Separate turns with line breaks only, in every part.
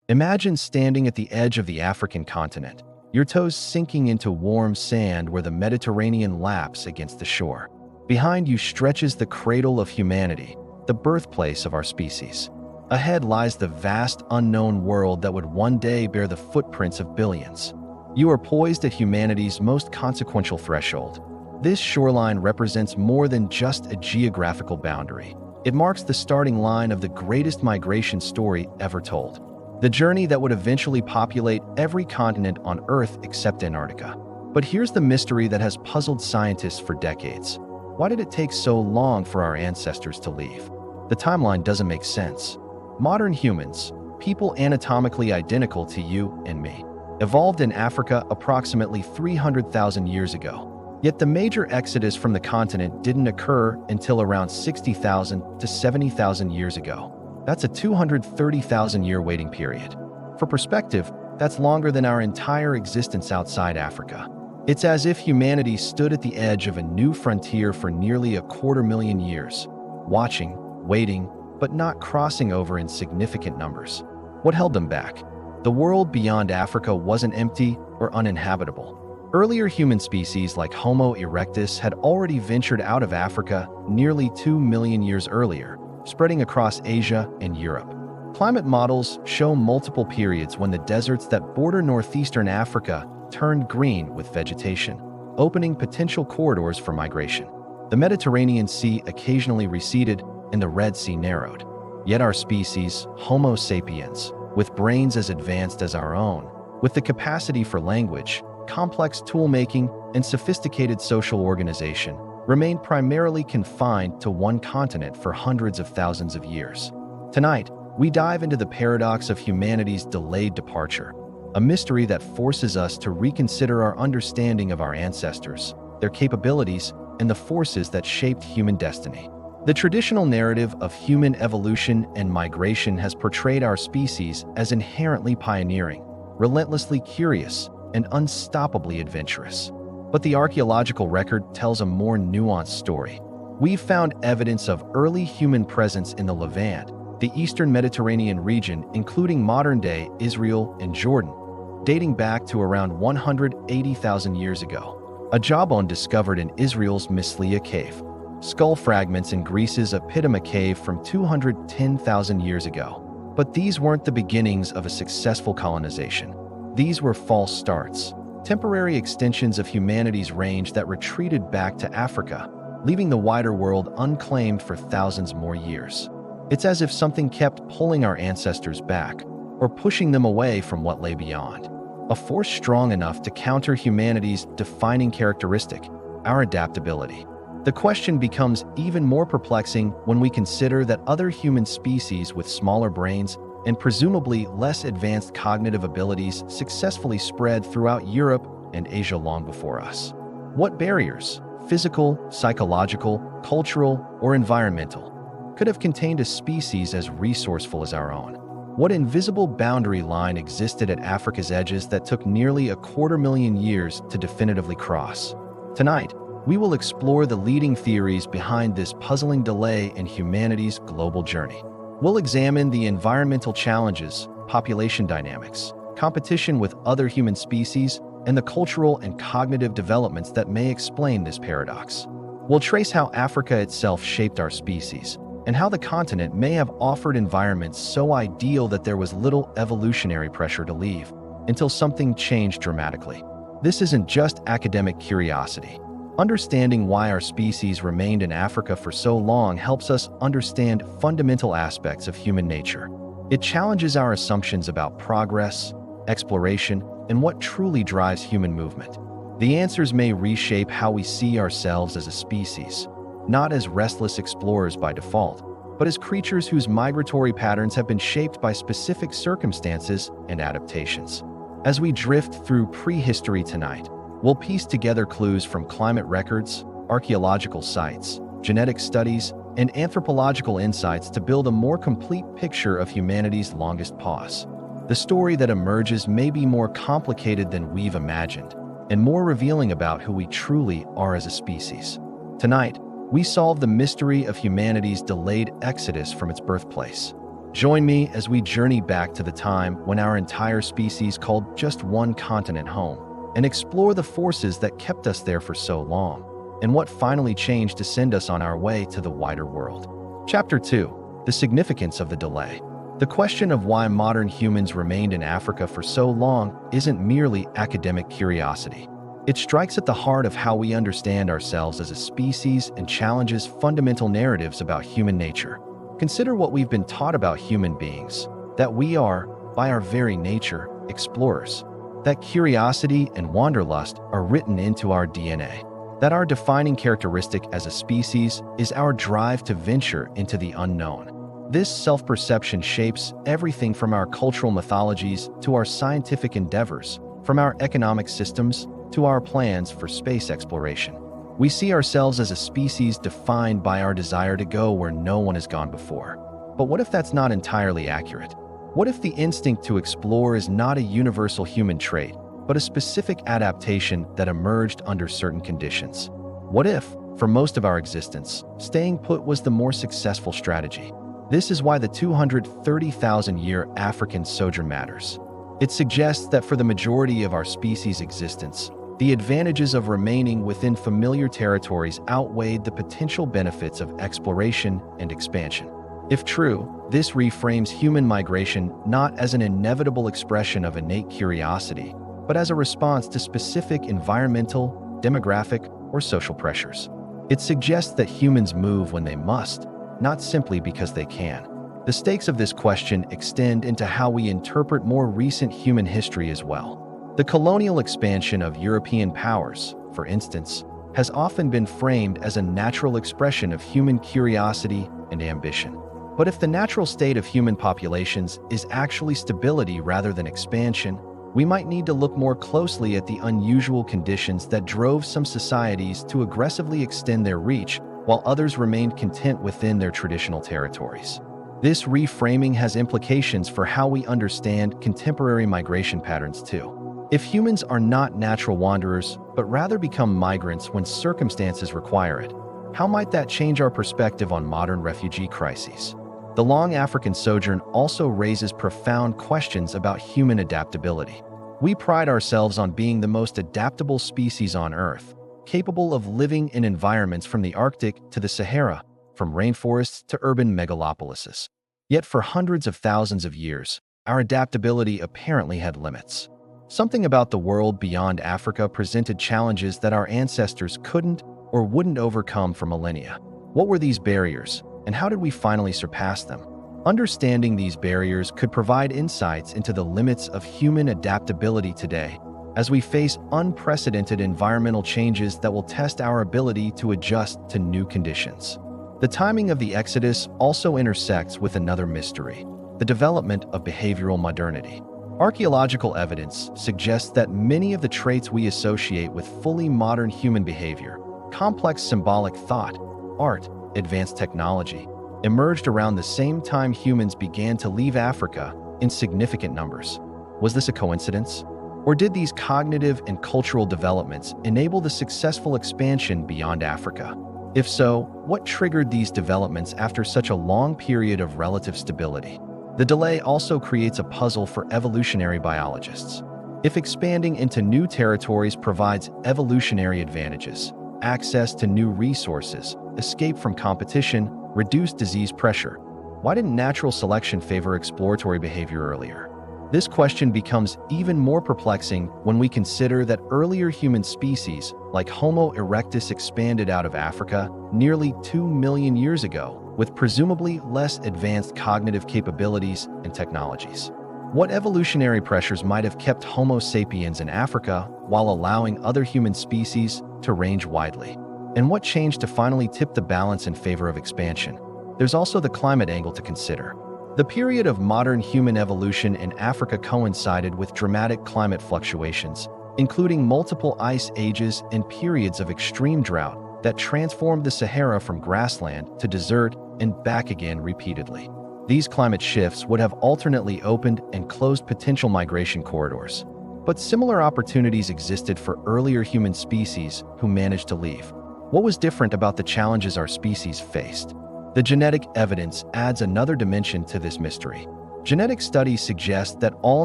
Imagine standing at the edge of the African continent, your toes sinking into warm sand where the Mediterranean laps against the shore. Behind you stretches the cradle of humanity, the birthplace of our species. Ahead lies the vast unknown world that would one day bear the footprints of billions. You are poised at humanity's most consequential threshold. This shoreline represents more than just a geographical boundary. It marks the starting line of the greatest migration story ever told. The journey that would eventually populate every continent on Earth except Antarctica. But here's the mystery that has puzzled scientists for decades. Why did it take so long for our ancestors to leave? The timeline doesn't make sense. Modern humans, people anatomically identical to you and me, evolved in Africa approximately 300,000 years ago. Yet the major exodus from the continent didn't occur until around 60,000 to 70,000 years ago. That's a 230,000-year waiting period. For perspective, that's longer than our entire existence outside Africa. It's as if humanity stood at the edge of a new frontier for nearly 250,000 years, watching, waiting, but not crossing over in significant numbers. What held them back? The world beyond Africa wasn't empty or uninhabitable. Earlier human species like Homo erectus had already ventured out of Africa nearly 2 million years earlier, spreading across Asia and Europe. Climate models show multiple periods when the deserts that border northeastern Africa turned green with vegetation, opening potential corridors for migration. The Mediterranean Sea occasionally receded and the Red Sea narrowed. Yet our species, Homo sapiens, with brains as advanced as our own, with the capacity for language, complex tool-making, and sophisticated social organization, remained primarily confined to one continent for hundreds of thousands of years. Tonight, we dive into the paradox of humanity's delayed departure, a mystery that forces us to reconsider our understanding of our ancestors, their capabilities, and the forces that shaped human destiny. The traditional narrative of human evolution and migration has portrayed our species as inherently pioneering, relentlessly curious, and unstoppably adventurous. But the archaeological record tells a more nuanced story. We've found evidence of early human presence in the Levant, the eastern Mediterranean region, including modern-day Israel and Jordan, dating back to around 180,000 years ago. A jawbone discovered in Israel's Mislia cave. Skull fragments in Greece's Epidama cave from 210,000 years ago. But these weren't the beginnings of a successful colonization. These were false starts, temporary extensions of humanity's range that retreated back to Africa, leaving the wider world unclaimed for thousands more years. It's as if something kept pulling our ancestors back, or pushing them away from what lay beyond. A force strong enough to counter humanity's defining characteristic, our adaptability. The question becomes even more perplexing when we consider that other human species with smaller brains and presumably less advanced cognitive abilities successfully spread throughout Europe and Asia long before us. What barriers, physical, psychological, cultural, or environmental, could have contained a species as resourceful as our own? What invisible boundary line existed at Africa's edges that took nearly 250,000 years to definitively cross? Tonight, we will explore the leading theories behind this puzzling delay in humanity's global journey. We'll examine the environmental challenges, population dynamics, competition with other human species, and the cultural and cognitive developments that may explain this paradox. We'll trace how Africa itself shaped our species, and how the continent may have offered environments so ideal that there was little evolutionary pressure to leave, until something changed dramatically. This isn't just academic curiosity. Understanding why our species remained in Africa for so long helps us understand fundamental aspects of human nature. It challenges our assumptions about progress, exploration, and what truly drives human movement. The answers may reshape how we see ourselves as a species, not as restless explorers by default, but as creatures whose migratory patterns have been shaped by specific circumstances and adaptations. As we drift through prehistory tonight, we'll piece together clues from climate records, archaeological sites, genetic studies, and anthropological insights to build a more complete picture of humanity's longest pause. The story that emerges may be more complicated than we've imagined, and more revealing about who we truly are as a species. Tonight, we solve the mystery of humanity's delayed exodus from its birthplace. Join me as we journey back to the time when our entire species called just one continent home, and explore the forces that kept us there for so long, and what finally changed to send us on our way to the wider world. Chapter 2. The Significance of the Delay. The question of why modern humans remained in Africa for so long isn't merely academic curiosity. It strikes at the heart of how we understand ourselves as a species and challenges fundamental narratives about human nature. Consider what we've been taught about human beings, that we are, by our very nature, explorers, that curiosity and wanderlust are written into our DNA, that our defining characteristic as a species is our drive to venture into the unknown. This self-perception shapes everything from our cultural mythologies to our scientific endeavors, from our economic systems to our plans for space exploration. We see ourselves as a species defined by our desire to go where no one has gone before. But what if that's not entirely accurate? What if the instinct to explore is not a universal human trait, but a specific adaptation that emerged under certain conditions? What if, for most of our existence, staying put was the more successful strategy? This is why the 230,000-year African sojourn matters. It suggests that for the majority of our species' existence, the advantages of remaining within familiar territories outweighed the potential benefits of exploration and expansion. If true, this reframes human migration not as an inevitable expression of innate curiosity, but as a response to specific environmental, demographic, or social pressures. It suggests that humans move when they must, not simply because they can. The stakes of this question extend into how we interpret more recent human history as well. The colonial expansion of European powers, for instance, has often been framed as a natural expression of human curiosity and ambition. But if the natural state of human populations is actually stability rather than expansion, we might need to look more closely at the unusual conditions that drove some societies to aggressively extend their reach while others remained content within their traditional territories. This reframing has implications for how we understand contemporary migration patterns too. If humans are not natural wanderers, but rather become migrants when circumstances require it, how might that change our perspective on modern refugee crises? The long African sojourn also raises profound questions about human adaptability. We pride ourselves on being the most adaptable species on Earth, capable of living in environments from the Arctic to the Sahara, from rainforests to urban megalopolises. Yet for hundreds of thousands of years, our adaptability apparently had limits. Something about the world beyond Africa presented challenges that our ancestors couldn't or wouldn't overcome for millennia. What were these barriers, and how did we finally surpass them? Understanding these barriers could provide insights into the limits of human adaptability today, as we face unprecedented environmental changes that will test our ability to adjust to new conditions. The timing of the Exodus also intersects with another mystery: the development of behavioral modernity. Archaeological evidence suggests that many of the traits we associate with fully modern human behavior, complex symbolic thought, art, advanced technology, emerged around the same time humans began to leave Africa in significant numbers. Was this a coincidence? Or did these cognitive and cultural developments enable the successful expansion beyond Africa? If so, what triggered these developments after such a long period of relative stability? The delay also creates a puzzle for evolutionary biologists. If expanding into new territories provides evolutionary advantages, access to new resources, escape from competition, reduced disease pressure, why didn't natural selection favor exploratory behavior earlier? This question becomes even more perplexing when we consider that earlier human species, like Homo erectus, expanded out of Africa nearly 2 million years ago, with presumably less advanced cognitive capabilities and technologies. What evolutionary pressures might have kept Homo sapiens in Africa while allowing other human species to range widely? And what changed to finally tip the balance in favor of expansion? There's also the climate angle to consider. The period of modern human evolution in Africa coincided with dramatic climate fluctuations, including multiple ice ages and periods of extreme drought that transformed the Sahara from grassland to desert and back again repeatedly. These climate shifts would have alternately opened and closed potential migration corridors. But similar opportunities existed for earlier human species who managed to leave. What was different about the challenges our species faced? The genetic evidence adds another dimension to this mystery. Genetic studies suggest that all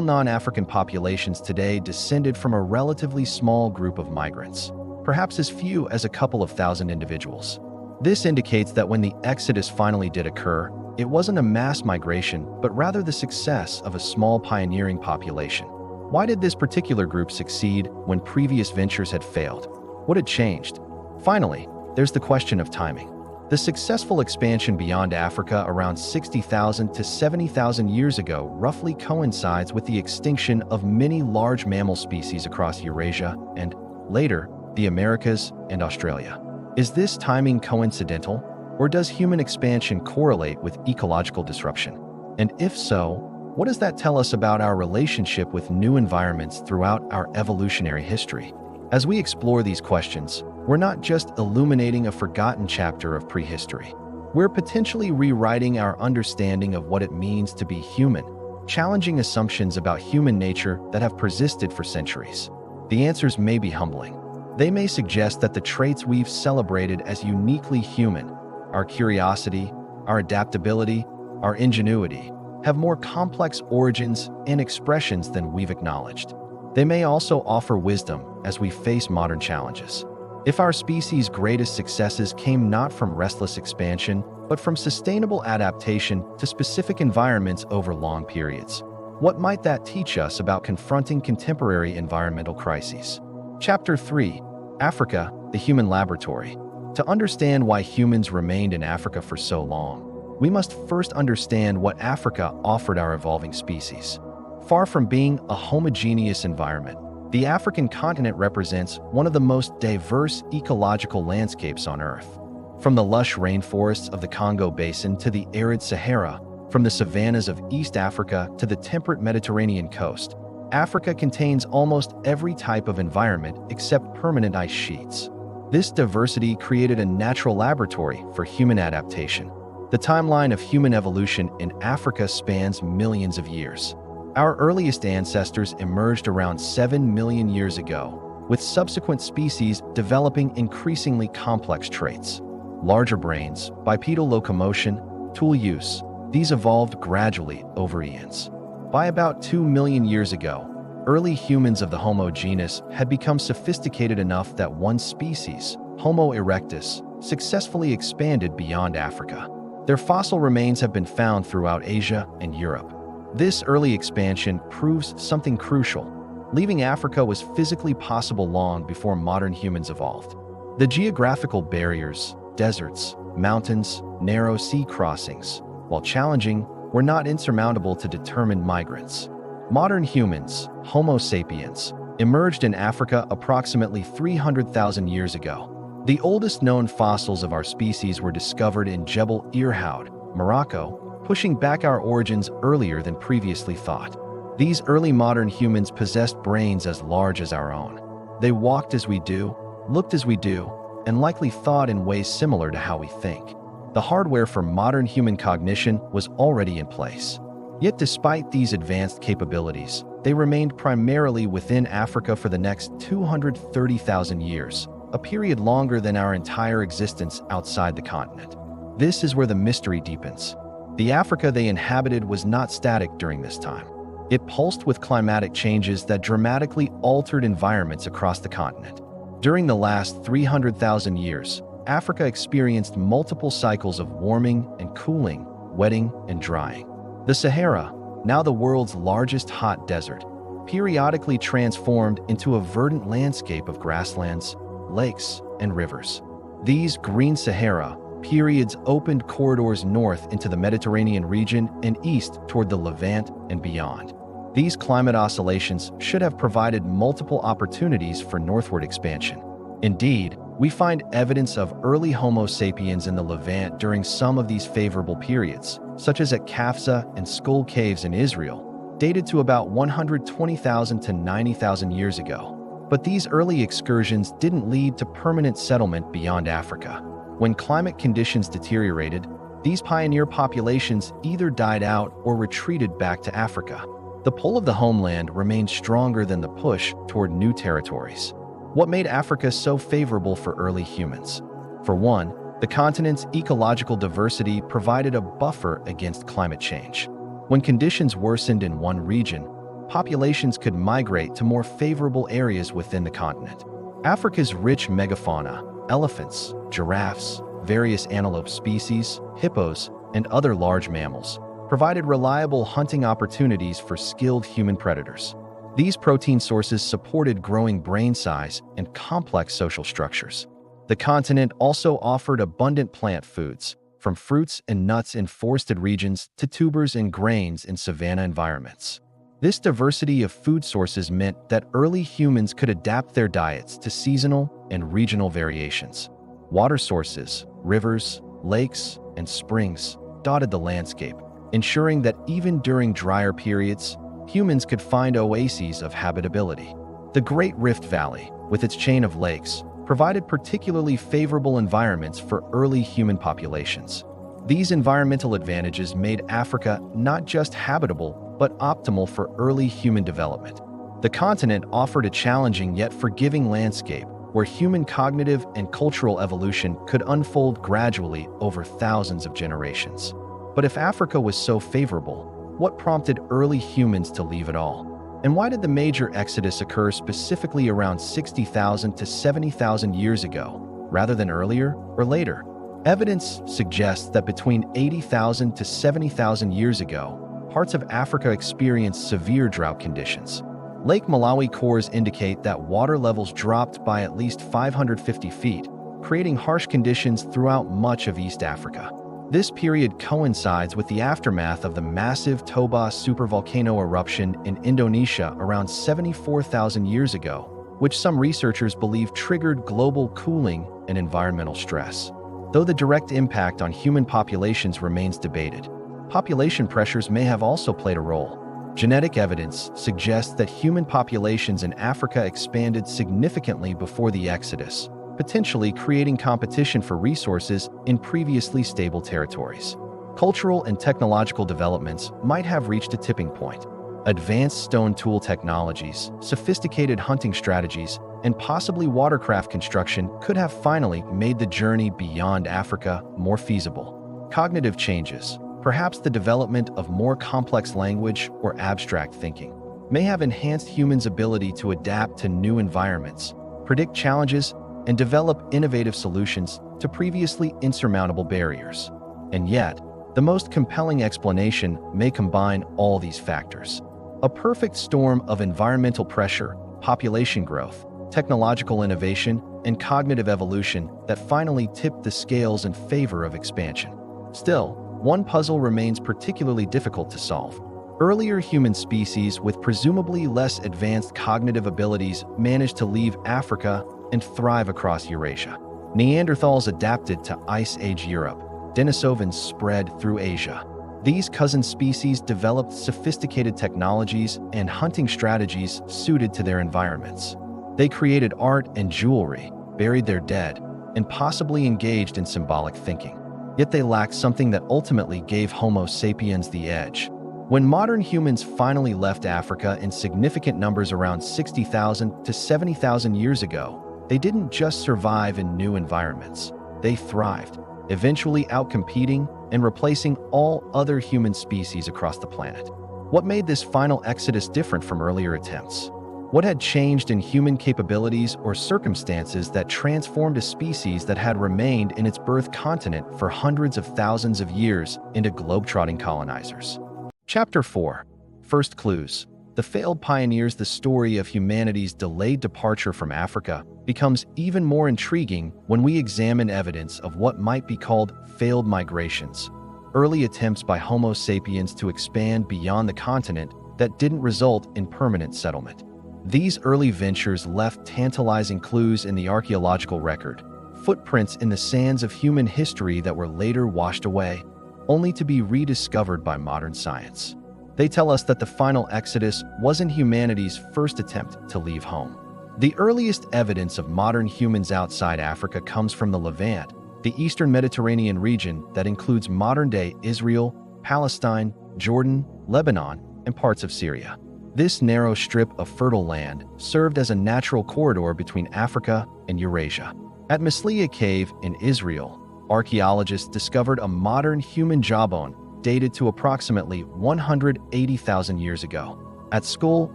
non-African populations today descended from a relatively small group of migrants, perhaps as few as a couple of thousand individuals. This indicates that when the exodus finally did occur, it wasn't a mass migration, but rather the success of a small pioneering population. Why did this particular group succeed when previous ventures had failed? What had changed? Finally, there's the question of timing. The successful expansion beyond Africa around 60,000 to 70,000 years ago roughly coincides with the extinction of many large mammal species across Eurasia and, later, the Americas and Australia. Is this timing coincidental, or does human expansion correlate with ecological disruption? And if so, what does that tell us about our relationship with new environments throughout our evolutionary history? As we explore these questions, we're not just illuminating a forgotten chapter of prehistory. We're potentially rewriting our understanding of what it means to be human, challenging assumptions about human nature that have persisted for centuries. The answers may be humbling. They may suggest that the traits we've celebrated as uniquely human, our curiosity, our adaptability, our ingenuity, have more complex origins and expressions than we've acknowledged. They may also offer wisdom as we face modern challenges. If our species' greatest successes came not from restless expansion, but from sustainable adaptation to specific environments over long periods, what might that teach us about confronting contemporary environmental crises? Chapter 3: Africa, the Human Laboratory. To understand why humans remained in Africa for so long, we must first understand what Africa offered our evolving species. Far from being a homogeneous environment, the African continent represents one of the most diverse ecological landscapes on Earth. From the lush rainforests of the Congo Basin to the arid Sahara, from the savannas of East Africa to the temperate Mediterranean coast, Africa contains almost every type of environment except permanent ice sheets. This diversity created a natural laboratory for human adaptation. The timeline of human evolution in Africa spans millions of years. Our earliest ancestors emerged around 7 million years ago, with subsequent species developing increasingly complex traits. Larger brains, bipedal locomotion, tool use, these evolved gradually over eons. By about 2 million years ago, early humans of the Homo genus had become sophisticated enough that one species, Homo erectus, successfully expanded beyond Africa. Their fossil remains have been found throughout Asia and Europe. This early expansion proves something crucial. Leaving Africa was physically possible long before modern humans evolved. The geographical barriers, deserts, mountains, narrow sea crossings, while challenging, were not insurmountable to determined migrants. Modern humans, Homo sapiens, emerged in Africa approximately 300,000 years ago. The oldest known fossils of our species were discovered in Jebel Irhoud, Morocco, pushing back our origins earlier than previously thought. These early modern humans possessed brains as large as our own. They walked as we do, looked as we do, and likely thought in ways similar to how we think. The hardware for modern human cognition was already in place. Yet despite these advanced capabilities, they remained primarily within Africa for the next 230,000 years, a period longer than our entire existence outside the continent. This is where the mystery deepens. The Africa they inhabited was not static during this time. It pulsed with climatic changes that dramatically altered environments across the continent. During the last 300,000 years, Africa experienced multiple cycles of warming and cooling, wetting and drying. The Sahara, now the world's largest hot desert, periodically transformed into a verdant landscape of grasslands, lakes, and rivers. These green Sahara periods opened corridors north into the Mediterranean region and east toward the Levant and beyond. These climate oscillations should have provided multiple opportunities for northward expansion. Indeed, we find evidence of early Homo sapiens in the Levant during some of these favorable periods, such as at Kafsa and Skull Caves in Israel, dated to about 120,000 to 90,000 years ago. But these early excursions didn't lead to permanent settlement beyond Africa. When climate conditions deteriorated, these pioneer populations either died out or retreated back to Africa. The pull of the homeland remained stronger than the push toward new territories. What made Africa so favorable for early humans? For one, The continent's ecological diversity provided a buffer against climate change. When conditions worsened in one region, populations could migrate to more favorable areas within the continent. Africa's rich megafauna, elephants, giraffes, various antelope species, hippos, and other large mammals, provided reliable hunting opportunities for skilled human predators. These protein sources supported growing brain size and complex social structures. The continent also offered abundant plant foods, from fruits and nuts in forested regions to tubers and grains in savanna environments. This diversity of food sources meant that early humans could adapt their diets to seasonal and regional variations. Water sources, rivers, lakes, and springs dotted the landscape, ensuring that even during drier periods, humans could find oases of habitability. The Great Rift Valley, with its chain of lakes, provided particularly favorable environments for early human populations. These environmental advantages made Africa not just habitable, but optimal for early human development. The continent offered a challenging yet forgiving landscape where human cognitive and cultural evolution could unfold gradually over thousands of generations. But if Africa was so favorable, what prompted early humans to leave it all? And why did the major exodus occur specifically around 60,000 to 70,000 years ago, rather than earlier or later? Evidence suggests that between 80,000 to 70,000 years ago, parts of Africa experienced severe drought conditions. Lake Malawi cores indicate that water levels dropped by at least 550 feet, creating harsh conditions throughout much of East Africa. This period coincides with the aftermath of the massive Toba supervolcano eruption in Indonesia around 74,000 years ago, which some researchers believe triggered global cooling and environmental stress. Though the direct impact on human populations remains debated, population pressures may have also played a role. Genetic evidence suggests that human populations in Africa expanded significantly before the Exodus, potentially creating competition for resources in previously stable territories. Cultural and technological developments might have reached a tipping point. Advanced stone tool technologies, sophisticated hunting strategies, and possibly watercraft construction could have finally made the journey beyond Africa more feasible. Cognitive changes, perhaps the development of more complex language or abstract thinking, may have enhanced humans' ability to adapt to new environments, predict challenges, and develop innovative solutions to previously insurmountable barriers. And yet, the most compelling explanation may combine all these factors. A perfect storm of environmental pressure, population growth, technological innovation, and cognitive evolution that finally tipped the scales in favor of expansion. Still, one puzzle remains particularly difficult to solve. Earlier human species with presumably less advanced cognitive abilities managed to leave Africa and thrive across Eurasia. Neanderthals adapted to Ice Age Europe. Denisovans spread through Asia. These cousin species developed sophisticated technologies and hunting strategies suited to their environments. They created art and jewelry, buried their dead, and possibly engaged in symbolic thinking. Yet they lacked something that ultimately gave Homo sapiens the edge. When modern humans finally left Africa in significant numbers around 60,000 to 70,000 years ago, they didn't just survive in new environments. They thrived, eventually outcompeting and replacing all other human species across the planet. What made this final exodus different from earlier attempts? What had changed in human capabilities or circumstances that transformed a species that had remained in its birth continent for hundreds of thousands of years into globetrotting colonizers? Chapter 4. First Clues. The failed pioneers. The story of humanity's delayed departure from Africa becomes even more intriguing when we examine evidence of what might be called failed migrations, early attempts by Homo sapiens to expand beyond the continent that didn't result in permanent settlement. These early ventures left tantalizing clues in the archaeological record, footprints in the sands of human history that were later washed away, only to be rediscovered by modern science. They tell us that the final exodus wasn't humanity's first attempt to leave home. The earliest evidence of modern humans outside Africa comes from the Levant, the eastern Mediterranean region that includes modern-day Israel, Palestine, Jordan, Lebanon, and parts of Syria. This narrow strip of fertile land served as a natural corridor between Africa and Eurasia. At Maslia Cave in Israel, archaeologists discovered a modern human jawbone dated to approximately 180,000 years ago at Skull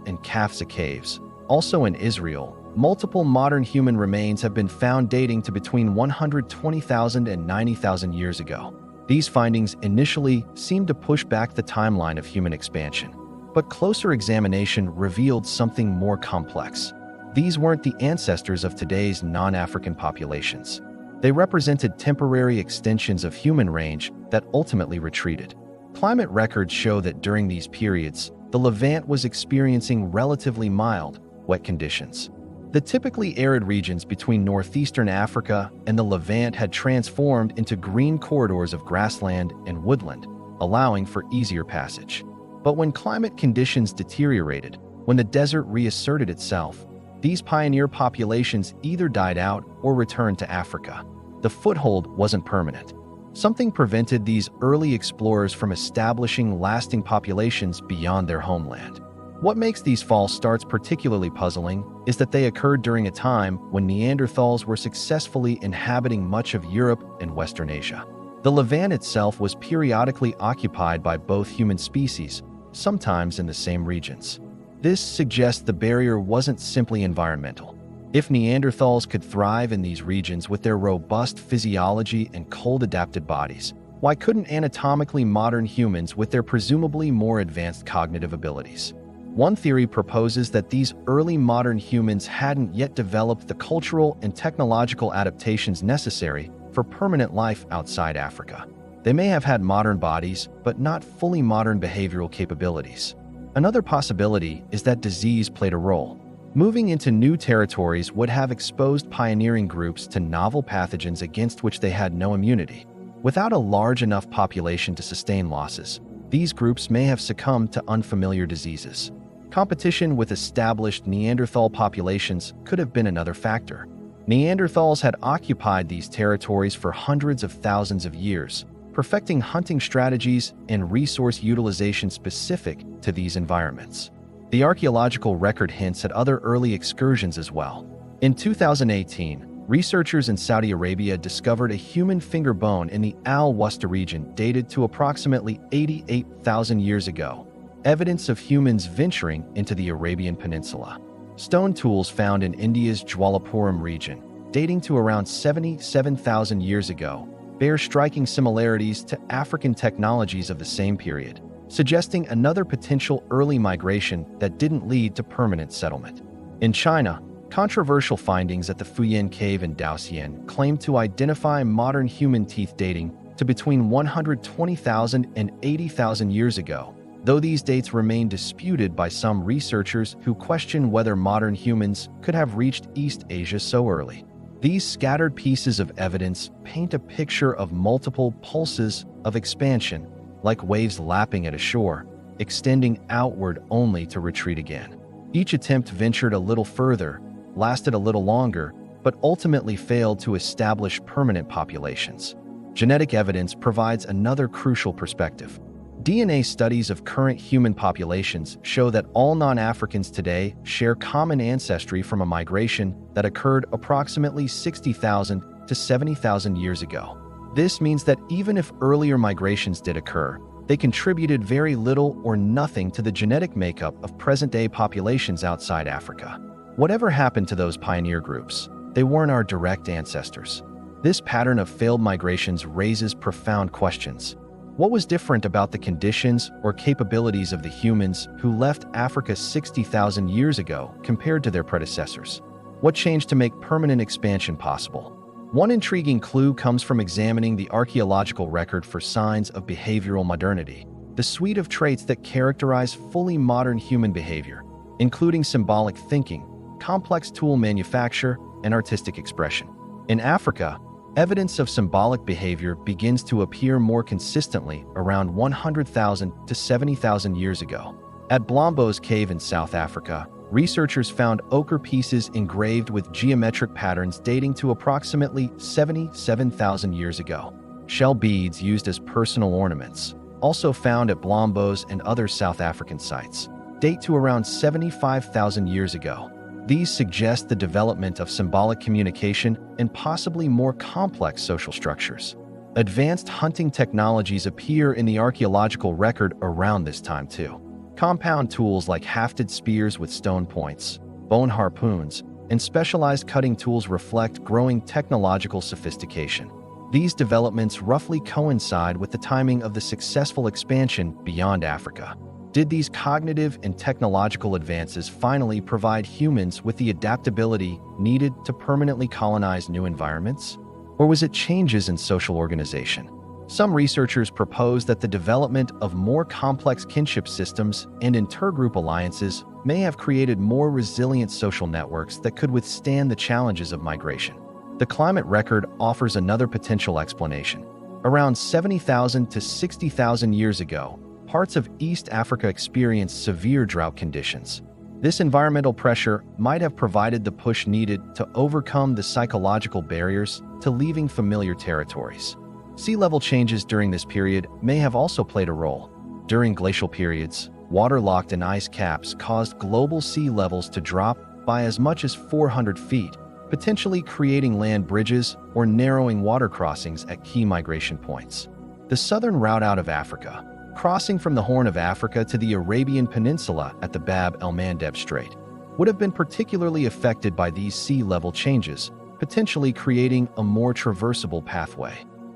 and Kafsa caves. Also in Israel, multiple modern human remains have been found dating to between 120,000 and 90,000 years ago. These findings initially seemed to push back the timeline of human expansion, but closer examination revealed something more complex. These weren't the ancestors of today's non-African populations. They represented temporary extensions of human range that ultimately retreated. Climate records show that during these periods, the Levant was experiencing relatively mild, wet conditions. The typically arid regions between northeastern Africa and the Levant had transformed into green corridors of grassland and woodland, allowing for easier passage. But when climate conditions deteriorated, when the desert reasserted itself, these pioneer populations either died out or returned to Africa. The foothold wasn't permanent. Something prevented these early explorers from establishing lasting populations beyond their homeland. What makes these false starts particularly puzzling is that they occurred during a time when Neanderthals were successfully inhabiting much of Europe and Western Asia. The Levant itself was periodically occupied by both human species, sometimes in the same regions. This suggests the barrier wasn't simply environmental. If Neanderthals could thrive in these regions with their robust physiology and cold-adapted bodies, why couldn't anatomically modern humans with their presumably more advanced cognitive abilities? One theory proposes that these early modern humans hadn't yet developed the cultural and technological adaptations necessary for permanent life outside Africa. They may have had modern bodies, but not fully modern behavioral capabilities. Another possibility is that disease played a role. Moving into new territories would have exposed pioneering groups to novel pathogens against which they had no immunity. Without a large enough population to sustain losses, these groups may have succumbed to unfamiliar diseases. Competition with established Neanderthal populations could have been another factor. Neanderthals had occupied these territories for hundreds of thousands of years, perfecting hunting strategies and resource utilization specific to these environments. The archaeological record hints at other early excursions as well. In 2018, researchers in Saudi Arabia discovered a human finger bone in the Al-Wusta region dated to approximately 88,000 years ago, evidence of humans venturing into the Arabian Peninsula. Stone tools found in India's Jwalapuram region, dating to around 77,000 years ago, bear striking similarities to African technologies of the same period, suggesting another potential early migration that didn't lead to permanent settlement. In China, controversial findings at the Fuyan Cave in Daoxian claim to identify modern human teeth dating to between 120,000 and 80,000 years ago, though these dates remain disputed by some researchers who question whether modern humans could have reached East Asia so early. These scattered pieces of evidence paint a picture of multiple pulses of expansion, like waves lapping at a shore, extending outward only to retreat again. Each attempt ventured a little further, lasted a little longer, but ultimately failed to establish permanent populations. Genetic evidence provides another crucial perspective. DNA studies of current human populations show that all non-Africans today share common ancestry from a migration that occurred approximately 60,000 to 70,000 years ago. This means that even if earlier migrations did occur, they contributed very little or nothing to the genetic makeup of present-day populations outside Africa. Whatever happened to those pioneer groups, they weren't our direct ancestors. This pattern of failed migrations raises profound questions. What was different about the conditions or capabilities of the humans who left Africa 60,000 years ago compared to their predecessors? What changed to make permanent expansion possible? One intriguing clue comes from examining the archaeological record for signs of behavioral modernity, the suite of traits that characterize fully modern human behavior, including symbolic thinking, complex tool manufacture, and artistic expression. In Africa, evidence of symbolic behavior begins to appear more consistently around 100,000 to 70,000 years ago. At Blombos Cave in South Africa, researchers found ochre pieces engraved with geometric patterns dating to approximately 77,000 years ago. Shell beads used as personal ornaments, also found at Blombos and other South African sites, date to around 75,000 years ago. These suggest the development of symbolic communication and possibly more complex social structures. Advanced hunting technologies appear in the archaeological record around this time too. Compound tools like hafted spears with stone points, bone harpoons, and specialized cutting tools reflect growing technological sophistication. These developments roughly coincide with the timing of the successful expansion beyond Africa. Did these cognitive and technological advances finally provide humans with the adaptability needed to permanently colonize new environments? Or was it changes in social organization? Some researchers propose that the development of more complex kinship systems and intergroup alliances may have created more resilient social networks that could withstand the challenges of migration. The climate record offers another potential explanation. Around 70,000 to 60,000 years ago, parts of East Africa experienced severe drought conditions. This environmental pressure might have provided the push needed to overcome the psychological barriers to leaving familiar territories. Sea level changes during this period may have also played a role. During glacial periods, waterlogged and ice caps caused global sea levels to drop by as much as 400 feet, potentially creating land bridges or narrowing water crossings at key migration points. The southern route out of Africa, crossing from the Horn of Africa to the Arabian Peninsula at the Bab el-Mandeb Strait, would have been particularly affected by these sea level changes, potentially creating a more traversable pathway.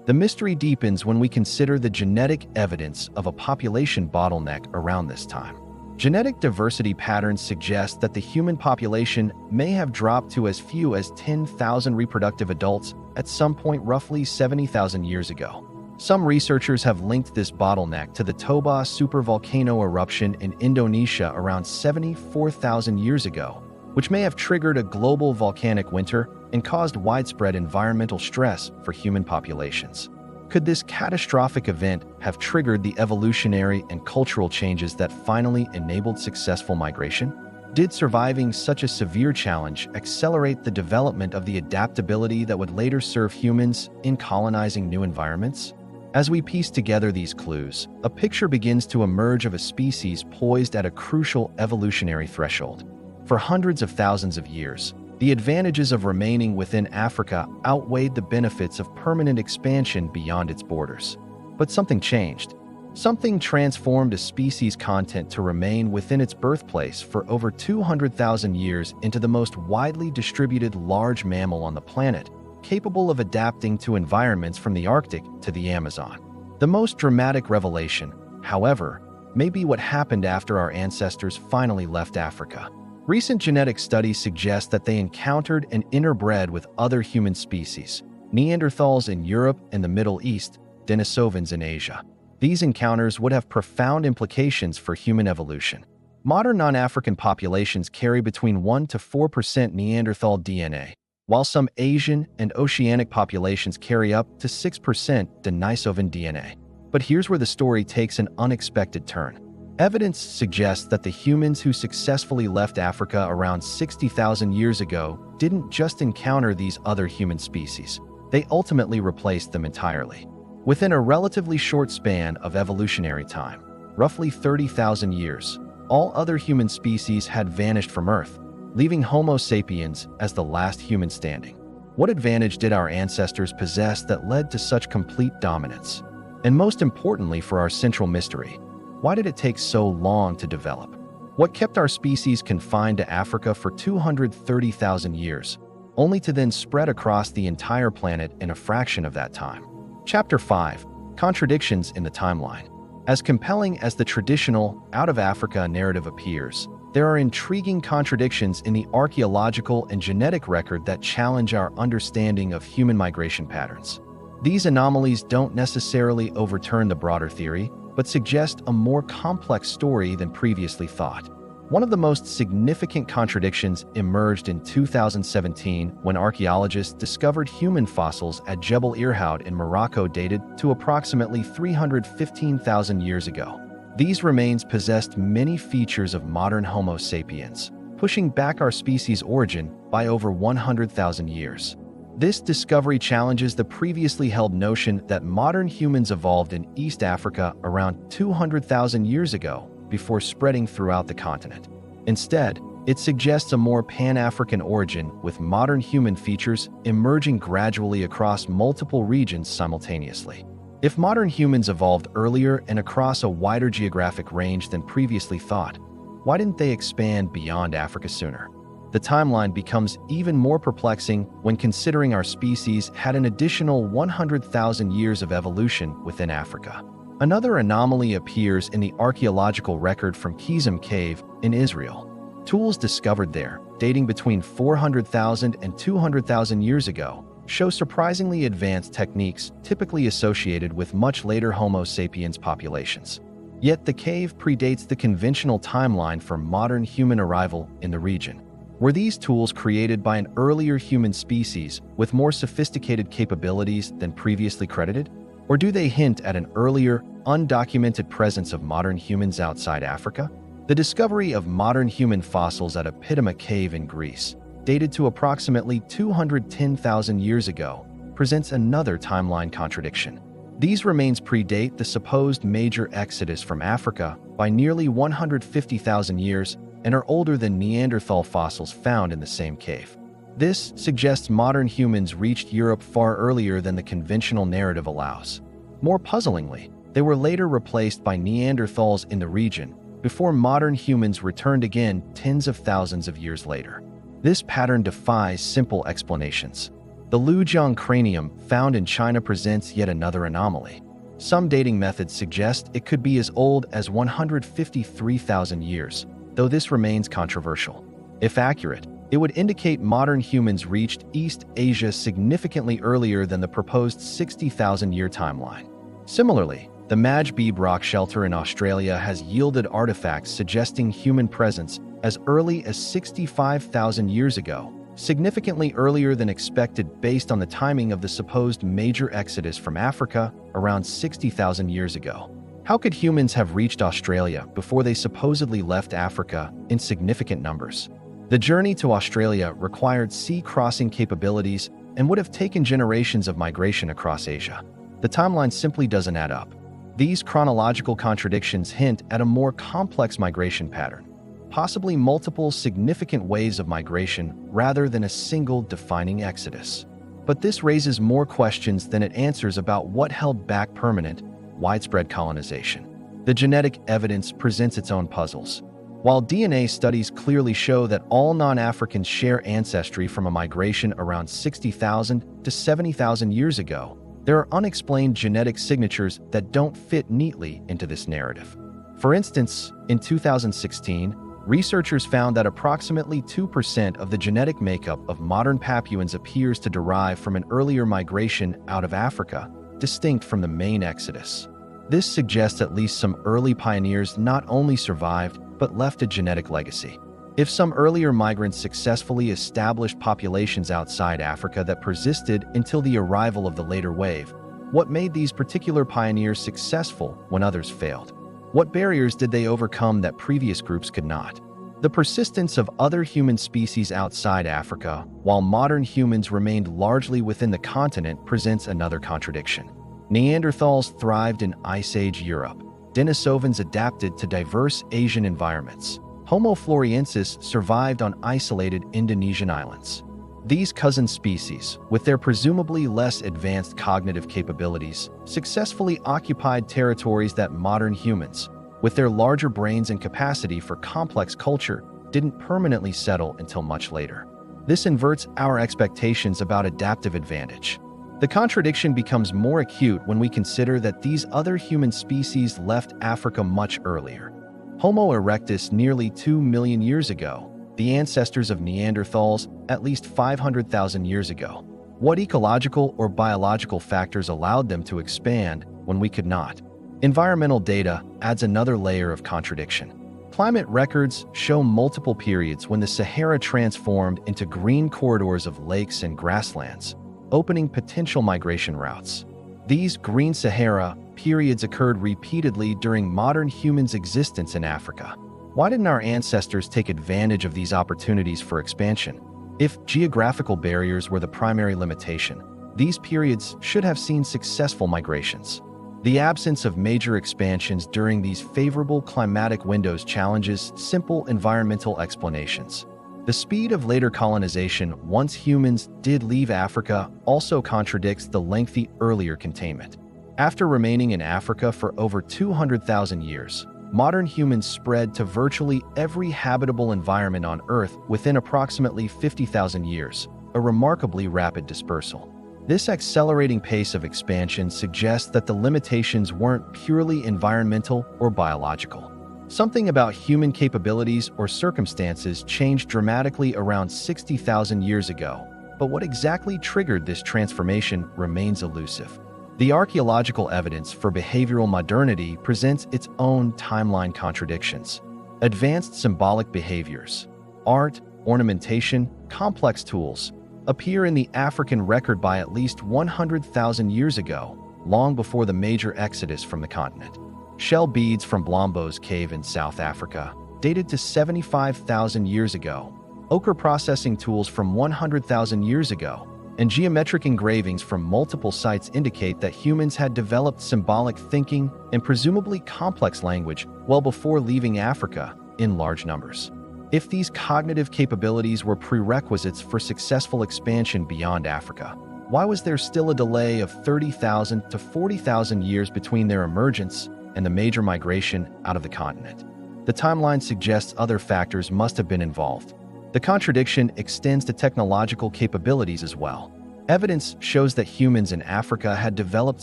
The mystery deepens when we consider the genetic evidence of a population bottleneck around this time. Genetic diversity patterns suggest that the human population may have dropped to as few as 10,000 reproductive adults at some point roughly 70,000 years ago. Some researchers have linked this bottleneck to the Toba supervolcano eruption in Indonesia around 74,000 years ago, which may have triggered a global volcanic winter and caused widespread environmental stress for human populations. Could this catastrophic event have triggered the evolutionary and cultural changes that finally enabled successful migration? Did surviving such a severe challenge accelerate the development of the adaptability that would later serve humans in colonizing new environments? As we piece together these clues, a picture begins to emerge of a species poised at a crucial evolutionary threshold. For hundreds of thousands of years, the advantages of remaining within Africa outweighed the benefits of permanent expansion beyond its borders. But something changed. Something transformed a species' content to remain within its birthplace for over 200,000 years into the most widely distributed large mammal on the planet, capable of adapting to environments from the Arctic to the Amazon. The most dramatic revelation, however, may be what happened after our ancestors finally left Africa. Recent genetic studies suggest that they encountered and interbred with other human species, Neanderthals in Europe and the Middle East, Denisovans in Asia. These encounters would have profound implications for human evolution. Modern non-African populations carry between 1 to 4% Neanderthal DNA, while some Asian and Oceanic populations carry up to 6% Denisovan DNA. But here's where the story takes an unexpected turn. Evidence suggests that the humans who successfully left Africa around 60,000 years ago didn't just encounter these other human species. They ultimately replaced them entirely. Within a relatively short span of evolutionary time, roughly 30,000 years, all other human species had vanished from Earth, leaving Homo sapiens as the last human standing. What advantage did our ancestors possess that led to such complete dominance? And most importantly for our central mystery, why did it take so long to develop? What kept our species confined to Africa for 230,000 years, only to then spread across the entire planet in a fraction of that time? Chapter 5: Contradictions in the Timeline. As compelling as the traditional out of Africa narrative appears, there are intriguing contradictions in the archaeological and genetic record that challenge our understanding of human migration patterns. These anomalies don't necessarily overturn the broader theory, but suggest a more complex story than previously thought. One of the most significant contradictions emerged in 2017 when archaeologists discovered human fossils at Jebel Irhoud in Morocco dated to approximately 315,000 years ago. These remains possessed many features of modern Homo sapiens, pushing back our species' origin by over 100,000 years. This discovery challenges the previously held notion that modern humans evolved in East Africa around 200,000 years ago before spreading throughout the continent. Instead, It suggests a more Pan-African origin, with modern human features emerging gradually across multiple regions simultaneously. If modern humans evolved earlier and across a wider geographic range than previously thought, why didn't they expand beyond Africa sooner? The timeline becomes even more perplexing when considering our species had an additional 100,000 years of evolution within Africa. Another anomaly appears in the archaeological record from Kizim Cave in Israel. Tools discovered there, dating between 400,000 and 200,000 years ago, show surprisingly advanced techniques typically associated with much later Homo sapiens populations. Yet the cave predates the conventional timeline for modern human arrival in the region. Were these tools created by an earlier human species with more sophisticated capabilities than previously credited? Or do they hint at an earlier, undocumented presence of modern humans outside Africa? The discovery of modern human fossils at Epidoma Cave in Greece, dated to approximately 210,000 years ago, presents another timeline contradiction. These remains predate the supposed major exodus from Africa by nearly 150,000 years and are older than Neanderthal fossils found in the same cave. This suggests modern humans reached Europe far earlier than the conventional narrative allows. More puzzlingly, they were later replaced by Neanderthals in the region, before modern humans returned again tens of thousands of years later. This pattern defies simple explanations. The Lujiang cranium found in China presents yet another anomaly. Some dating methods suggest it could be as old as 153,000 years, though this remains controversial. If accurate, it would indicate modern humans reached East Asia significantly earlier than the proposed 60,000-year timeline. Similarly, the Majbeeb rock shelter in Australia has yielded artifacts suggesting human presence as early as 65,000 years ago, significantly earlier than expected based on the timing of the supposed major exodus from Africa around 60,000 years ago. How could humans have reached Australia before they supposedly left Africa in significant numbers? The journey to Australia required sea-crossing capabilities and would have taken generations of migration across Asia. The timeline simply doesn't add up. These chronological contradictions hint at a more complex migration pattern, possibly multiple significant waves of migration rather than a single defining exodus. But this raises more questions than it answers about what held back permanent, widespread colonization. The genetic evidence presents its own puzzles. While DNA studies clearly show that all non-Africans share ancestry from a migration around 60,000 to 70,000 years ago, there are unexplained genetic signatures that don't fit neatly into this narrative. For instance, in 2016, researchers found that approximately 2% of the genetic makeup of modern Papuans appears to derive from an earlier migration out of Africa, distinct from the main exodus. This suggests at least some early pioneers not only survived, but left a genetic legacy. If some earlier migrants successfully established populations outside Africa that persisted until the arrival of the later wave, what made these particular pioneers successful when others failed? What barriers did they overcome that previous groups could not? The persistence of other human species outside Africa, while modern humans remained largely within the continent, presents another contradiction. Neanderthals thrived in Ice Age Europe. Denisovans adapted to diverse Asian environments. Homo floresiensis survived on isolated Indonesian islands. These cousin species, with their presumably less advanced cognitive capabilities, successfully occupied territories that modern humans, with their larger brains and capacity for complex culture, didn't permanently settle until much later. This inverts our expectations about adaptive advantage. The contradiction becomes more acute when we consider that these other human species left Africa much earlier. Homo erectus nearly 2 million years ago, the ancestors of Neanderthals at least 500,000 years ago. What ecological or biological factors allowed them to expand when we could not? Environmental data adds another layer of contradiction. Climate records show multiple periods when the Sahara transformed into green corridors of lakes and grasslands, opening potential migration routes. These green Sahara periods occurred repeatedly during modern humans' existence in Africa. Why didn't our ancestors take advantage of these opportunities for expansion? If geographical barriers were the primary limitation, these periods should have seen successful migrations. The absence of major expansions during these favorable climatic windows challenges simple environmental explanations. The speed of later colonization once humans did leave Africa also contradicts the lengthy earlier containment. After remaining in Africa for over 200,000 years, modern humans spread to virtually every habitable environment on Earth within approximately 50,000 years, a remarkably rapid dispersal. This accelerating pace of expansion suggests that the limitations weren't purely environmental or biological. Something about human capabilities or circumstances changed dramatically around 60,000 years ago, but what exactly triggered this transformation remains elusive. The archaeological evidence for behavioral modernity presents its own timeline contradictions. Advanced symbolic behaviors, art, ornamentation, complex tools, appear in the African record by at least 100,000 years ago, long before the major exodus from the continent. Shell beads from Blombo's cave in South Africa, dated to 75,000 years ago, ochre processing tools from 100,000 years ago, and geometric engravings from multiple sites indicate that humans had developed symbolic thinking and presumably complex language well before leaving Africa in large numbers. If these cognitive capabilities were prerequisites for successful expansion beyond Africa, why was there still a delay of 30,000 to 40,000 years between their emergence and the major migration out of the continent? The timeline suggests other factors must have been involved. The contradiction extends to technological capabilities as well. Evidence shows that humans in Africa had developed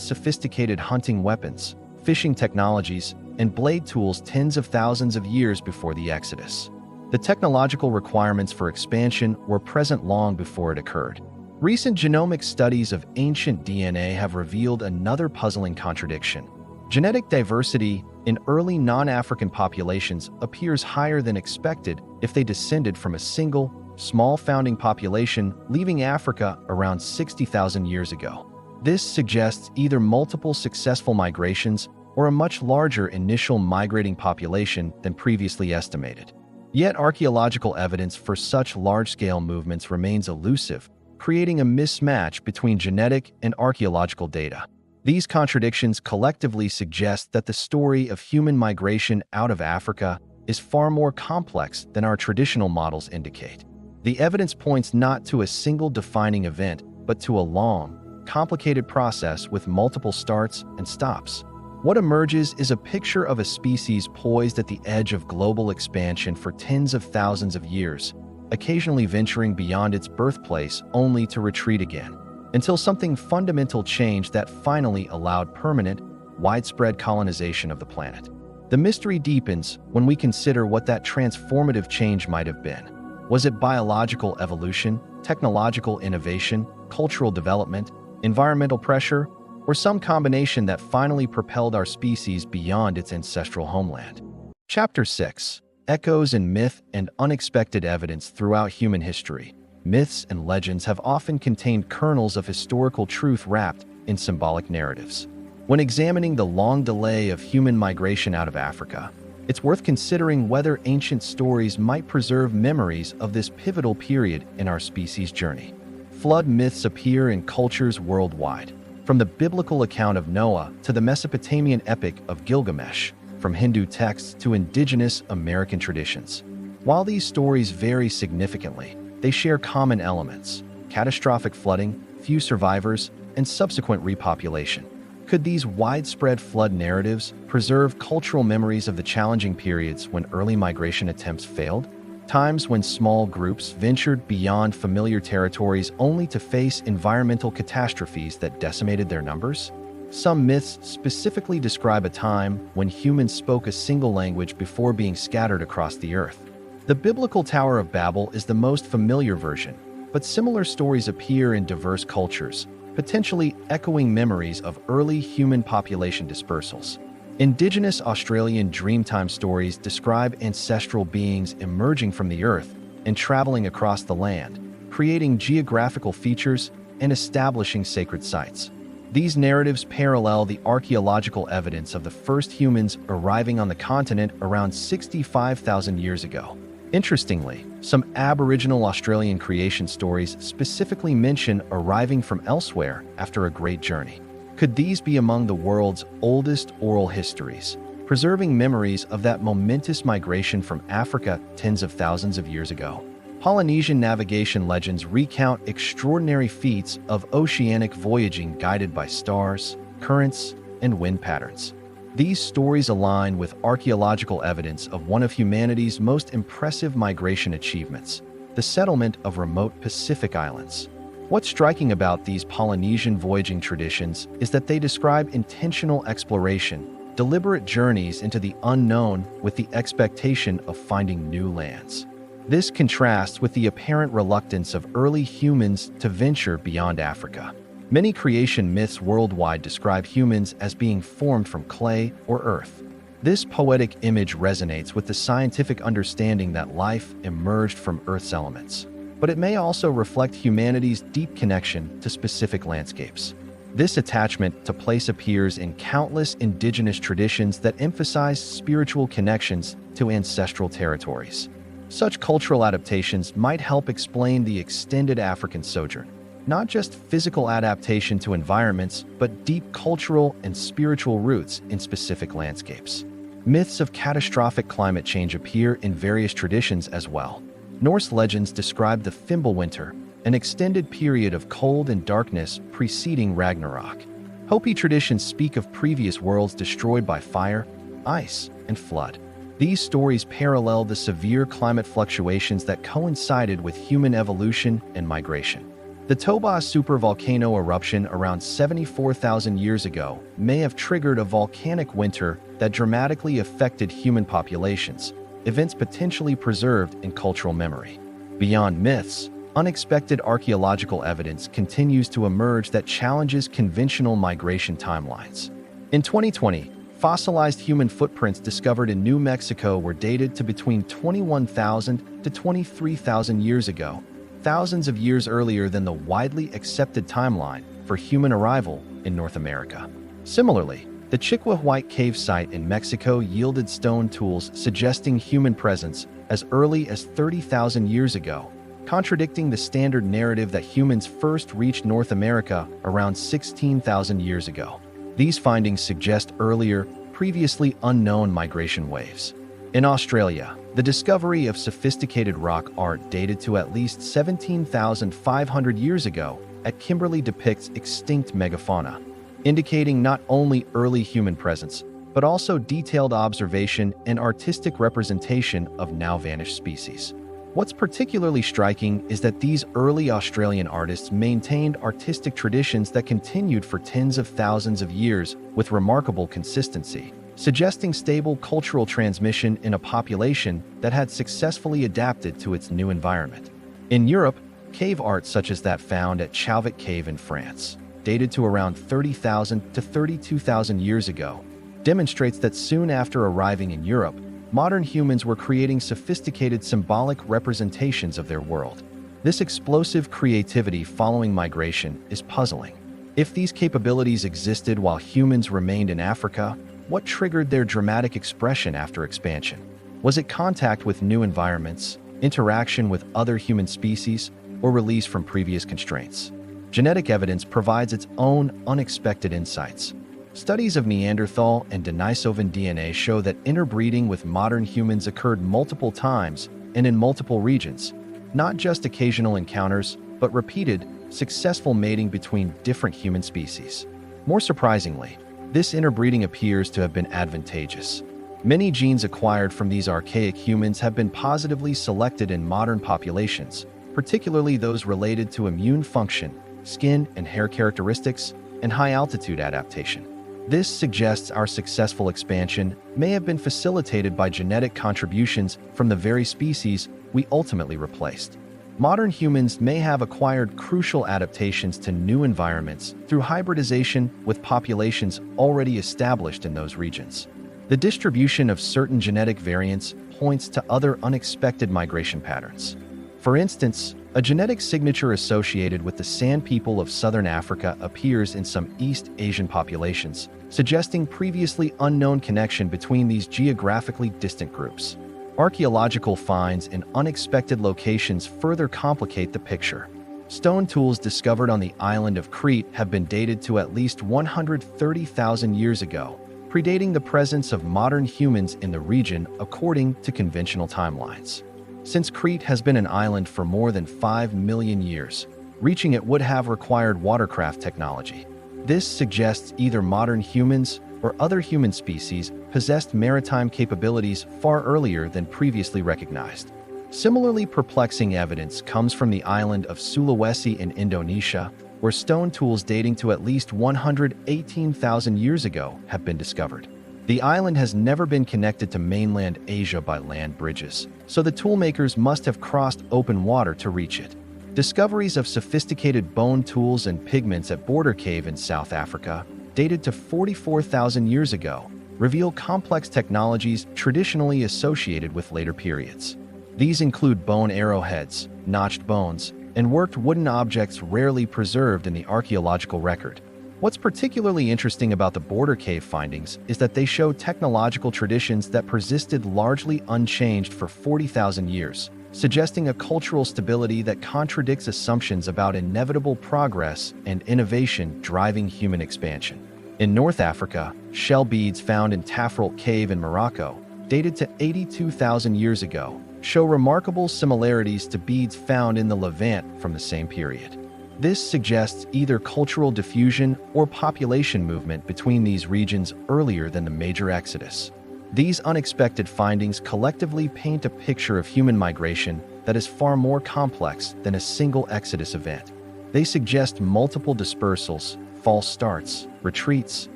sophisticated hunting weapons, fishing technologies, and blade tools tens of thousands of years before the Exodus. The technological requirements for expansion were present long before it occurred. Recent genomic studies of ancient DNA have revealed another puzzling contradiction. Genetic diversity in early non-African populations appears higher than expected if they descended from a single, small founding population leaving Africa around 60,000 years ago. This suggests either multiple successful migrations or a much larger initial migrating population than previously estimated. Yet archaeological evidence for such large-scale movements remains elusive, creating a mismatch between genetic and archaeological data. These contradictions collectively suggest that the story of human migration out of Africa is far more complex than our traditional models indicate. The evidence points not to a single defining event, but to a long, complicated process with multiple starts and stops. What emerges is a picture of a species poised at the edge of global expansion for tens of thousands of years, occasionally venturing beyond its birthplace only to retreat again, until something fundamental changed that finally allowed permanent, widespread colonization of the planet. The mystery deepens when we consider what that transformative change might have been. Was it biological evolution, technological innovation, cultural development, environmental pressure, or some combination that finally propelled our species beyond its ancestral homeland? Chapter 6: Echoes in Myth and Unexpected Evidence Throughout Human History. Myths and legends have often contained kernels of historical truth wrapped in symbolic narratives. When examining the long delay of human migration out of Africa, it's worth considering whether ancient stories might preserve memories of this pivotal period in our species' journey. Flood myths appear in cultures worldwide, from the biblical account of Noah to the Mesopotamian epic of Gilgamesh, from Hindu texts to indigenous American traditions. While these stories vary significantly, they share common elements: catastrophic flooding, few survivors, and subsequent repopulation. Could these widespread flood narratives preserve cultural memories of the challenging periods when early migration attempts failed? Times when small groups ventured beyond familiar territories only to face environmental catastrophes that decimated their numbers? Some myths specifically describe a time when humans spoke a single language before being scattered across the earth. The biblical Tower of Babel is the most familiar version, but similar stories appear in diverse cultures, potentially echoing memories of early human population dispersals. Indigenous Australian Dreamtime stories describe ancestral beings emerging from the earth and traveling across the land, creating geographical features and establishing sacred sites. These narratives parallel the archaeological evidence of the first humans arriving on the continent around 65,000 years ago. Interestingly, some Aboriginal Australian creation stories specifically mention arriving from elsewhere after a great journey. Could these be among the world's oldest oral histories, preserving memories of that momentous migration from Africa tens of thousands of years ago? Polynesian navigation legends recount extraordinary feats of oceanic voyaging guided by stars, currents, and wind patterns. These stories align with archaeological evidence of one of humanity's most impressive migration achievements, the settlement of remote Pacific islands. What's striking about these Polynesian voyaging traditions is that they describe intentional exploration, deliberate journeys into the unknown with the expectation of finding new lands. This contrasts with the apparent reluctance of early humans to venture beyond Africa. Many creation myths worldwide describe humans as being formed from clay or earth. This poetic image resonates with the scientific understanding that life emerged from Earth's elements. But it may also reflect humanity's deep connection to specific landscapes. This attachment to place appears in countless indigenous traditions that emphasize spiritual connections to ancestral territories. Such cultural adaptations might help explain the extended African sojourn, not just physical adaptation to environments, but deep cultural and spiritual roots in specific landscapes. Myths of catastrophic climate change appear in various traditions as well. Norse legends describe the Fimbulwinter, an extended period of cold and darkness preceding Ragnarok. Hopi traditions speak of previous worlds destroyed by fire, ice, and flood. These stories parallel the severe climate fluctuations that coincided with human evolution and migration. The Toba supervolcano eruption around 74,000 years ago may have triggered a volcanic winter that dramatically affected human populations, events potentially preserved in cultural memory. Beyond myths, unexpected archaeological evidence continues to emerge that challenges conventional migration timelines. In 2020, fossilized human footprints discovered in New Mexico were dated to between 21,000 to 23,000 years ago, thousands of years earlier than the widely accepted timeline for human arrival in North America. Similarly, the Chicwa White Cave site in Mexico yielded stone tools suggesting human presence as early as 30,000 years ago, contradicting the standard narrative that humans first reached North America around 16,000 years ago. These findings suggest earlier, previously unknown migration waves. In Australia, the discovery of sophisticated rock art dated to at least 17,500 years ago at Kimberley depicts extinct megafauna, indicating not only early human presence, but also detailed observation and artistic representation of now-vanished species. What's particularly striking is that these early Australian artists maintained artistic traditions that continued for tens of thousands of years with remarkable consistency, suggesting stable cultural transmission in a population that had successfully adapted to its new environment. In Europe, cave art such as that found at Chauvet Cave in France, dated to around 30,000 to 32,000 years ago, demonstrates that soon after arriving in Europe, modern humans were creating sophisticated symbolic representations of their world. This explosive creativity following migration is puzzling. If these capabilities existed while humans remained in Africa, what triggered their dramatic expression after expansion? Was it contact with new environments, interaction with other human species, or release from previous constraints? Genetic evidence provides its own unexpected insights. Studies of Neanderthal and Denisovan DNA show that interbreeding with modern humans occurred multiple times and in multiple regions, not just occasional encounters, but repeated, successful mating between different human species. More surprisingly, this interbreeding appears to have been advantageous. Many genes acquired from these archaic humans have been positively selected in modern populations, particularly those related to immune function, skin and hair characteristics, and high-altitude adaptation. This suggests our successful expansion may have been facilitated by genetic contributions from the very species we ultimately replaced. Modern humans may have acquired crucial adaptations to new environments through hybridization with populations already established in those regions. The distribution of certain genetic variants points to other unexpected migration patterns. For instance, a genetic signature associated with the San people of southern Africa appears in some East Asian populations, suggesting previously unknown connection between these geographically distant groups. Archaeological finds in unexpected locations further complicate the picture. Stone tools discovered on the island of Crete have been dated to at least 130,000 years ago, predating the presence of modern humans in the region according to conventional timelines. Since Crete has been an island for more than 5 million years, reaching it would have required watercraft technology. This suggests either modern humans or other human species possessed maritime capabilities far earlier than previously recognized. Similarly perplexing evidence comes from the island of Sulawesi in Indonesia, where stone tools dating to at least 118,000 years ago have been discovered. The island has never been connected to mainland Asia by land bridges, so the toolmakers must have crossed open water to reach it. Discoveries of sophisticated bone tools and pigments at Border Cave in South Africa, dated to 44,000 years ago, reveal complex technologies traditionally associated with later periods. These include bone arrowheads, notched bones, and worked wooden objects rarely preserved in the archaeological record. What's particularly interesting about the Border Cave findings is that they show technological traditions that persisted largely unchanged for 40,000 years, suggesting a cultural stability that contradicts assumptions about inevitable progress and innovation driving human expansion. In North Africa, shell beads found in Tafralt Cave in Morocco, dated to 82,000 years ago, show remarkable similarities to beads found in the Levant from the same period. This suggests either cultural diffusion or population movement between these regions earlier than the major exodus. These unexpected findings collectively paint a picture of human migration that is far more complex than a single exodus event. They suggest multiple dispersals, false starts, retreats,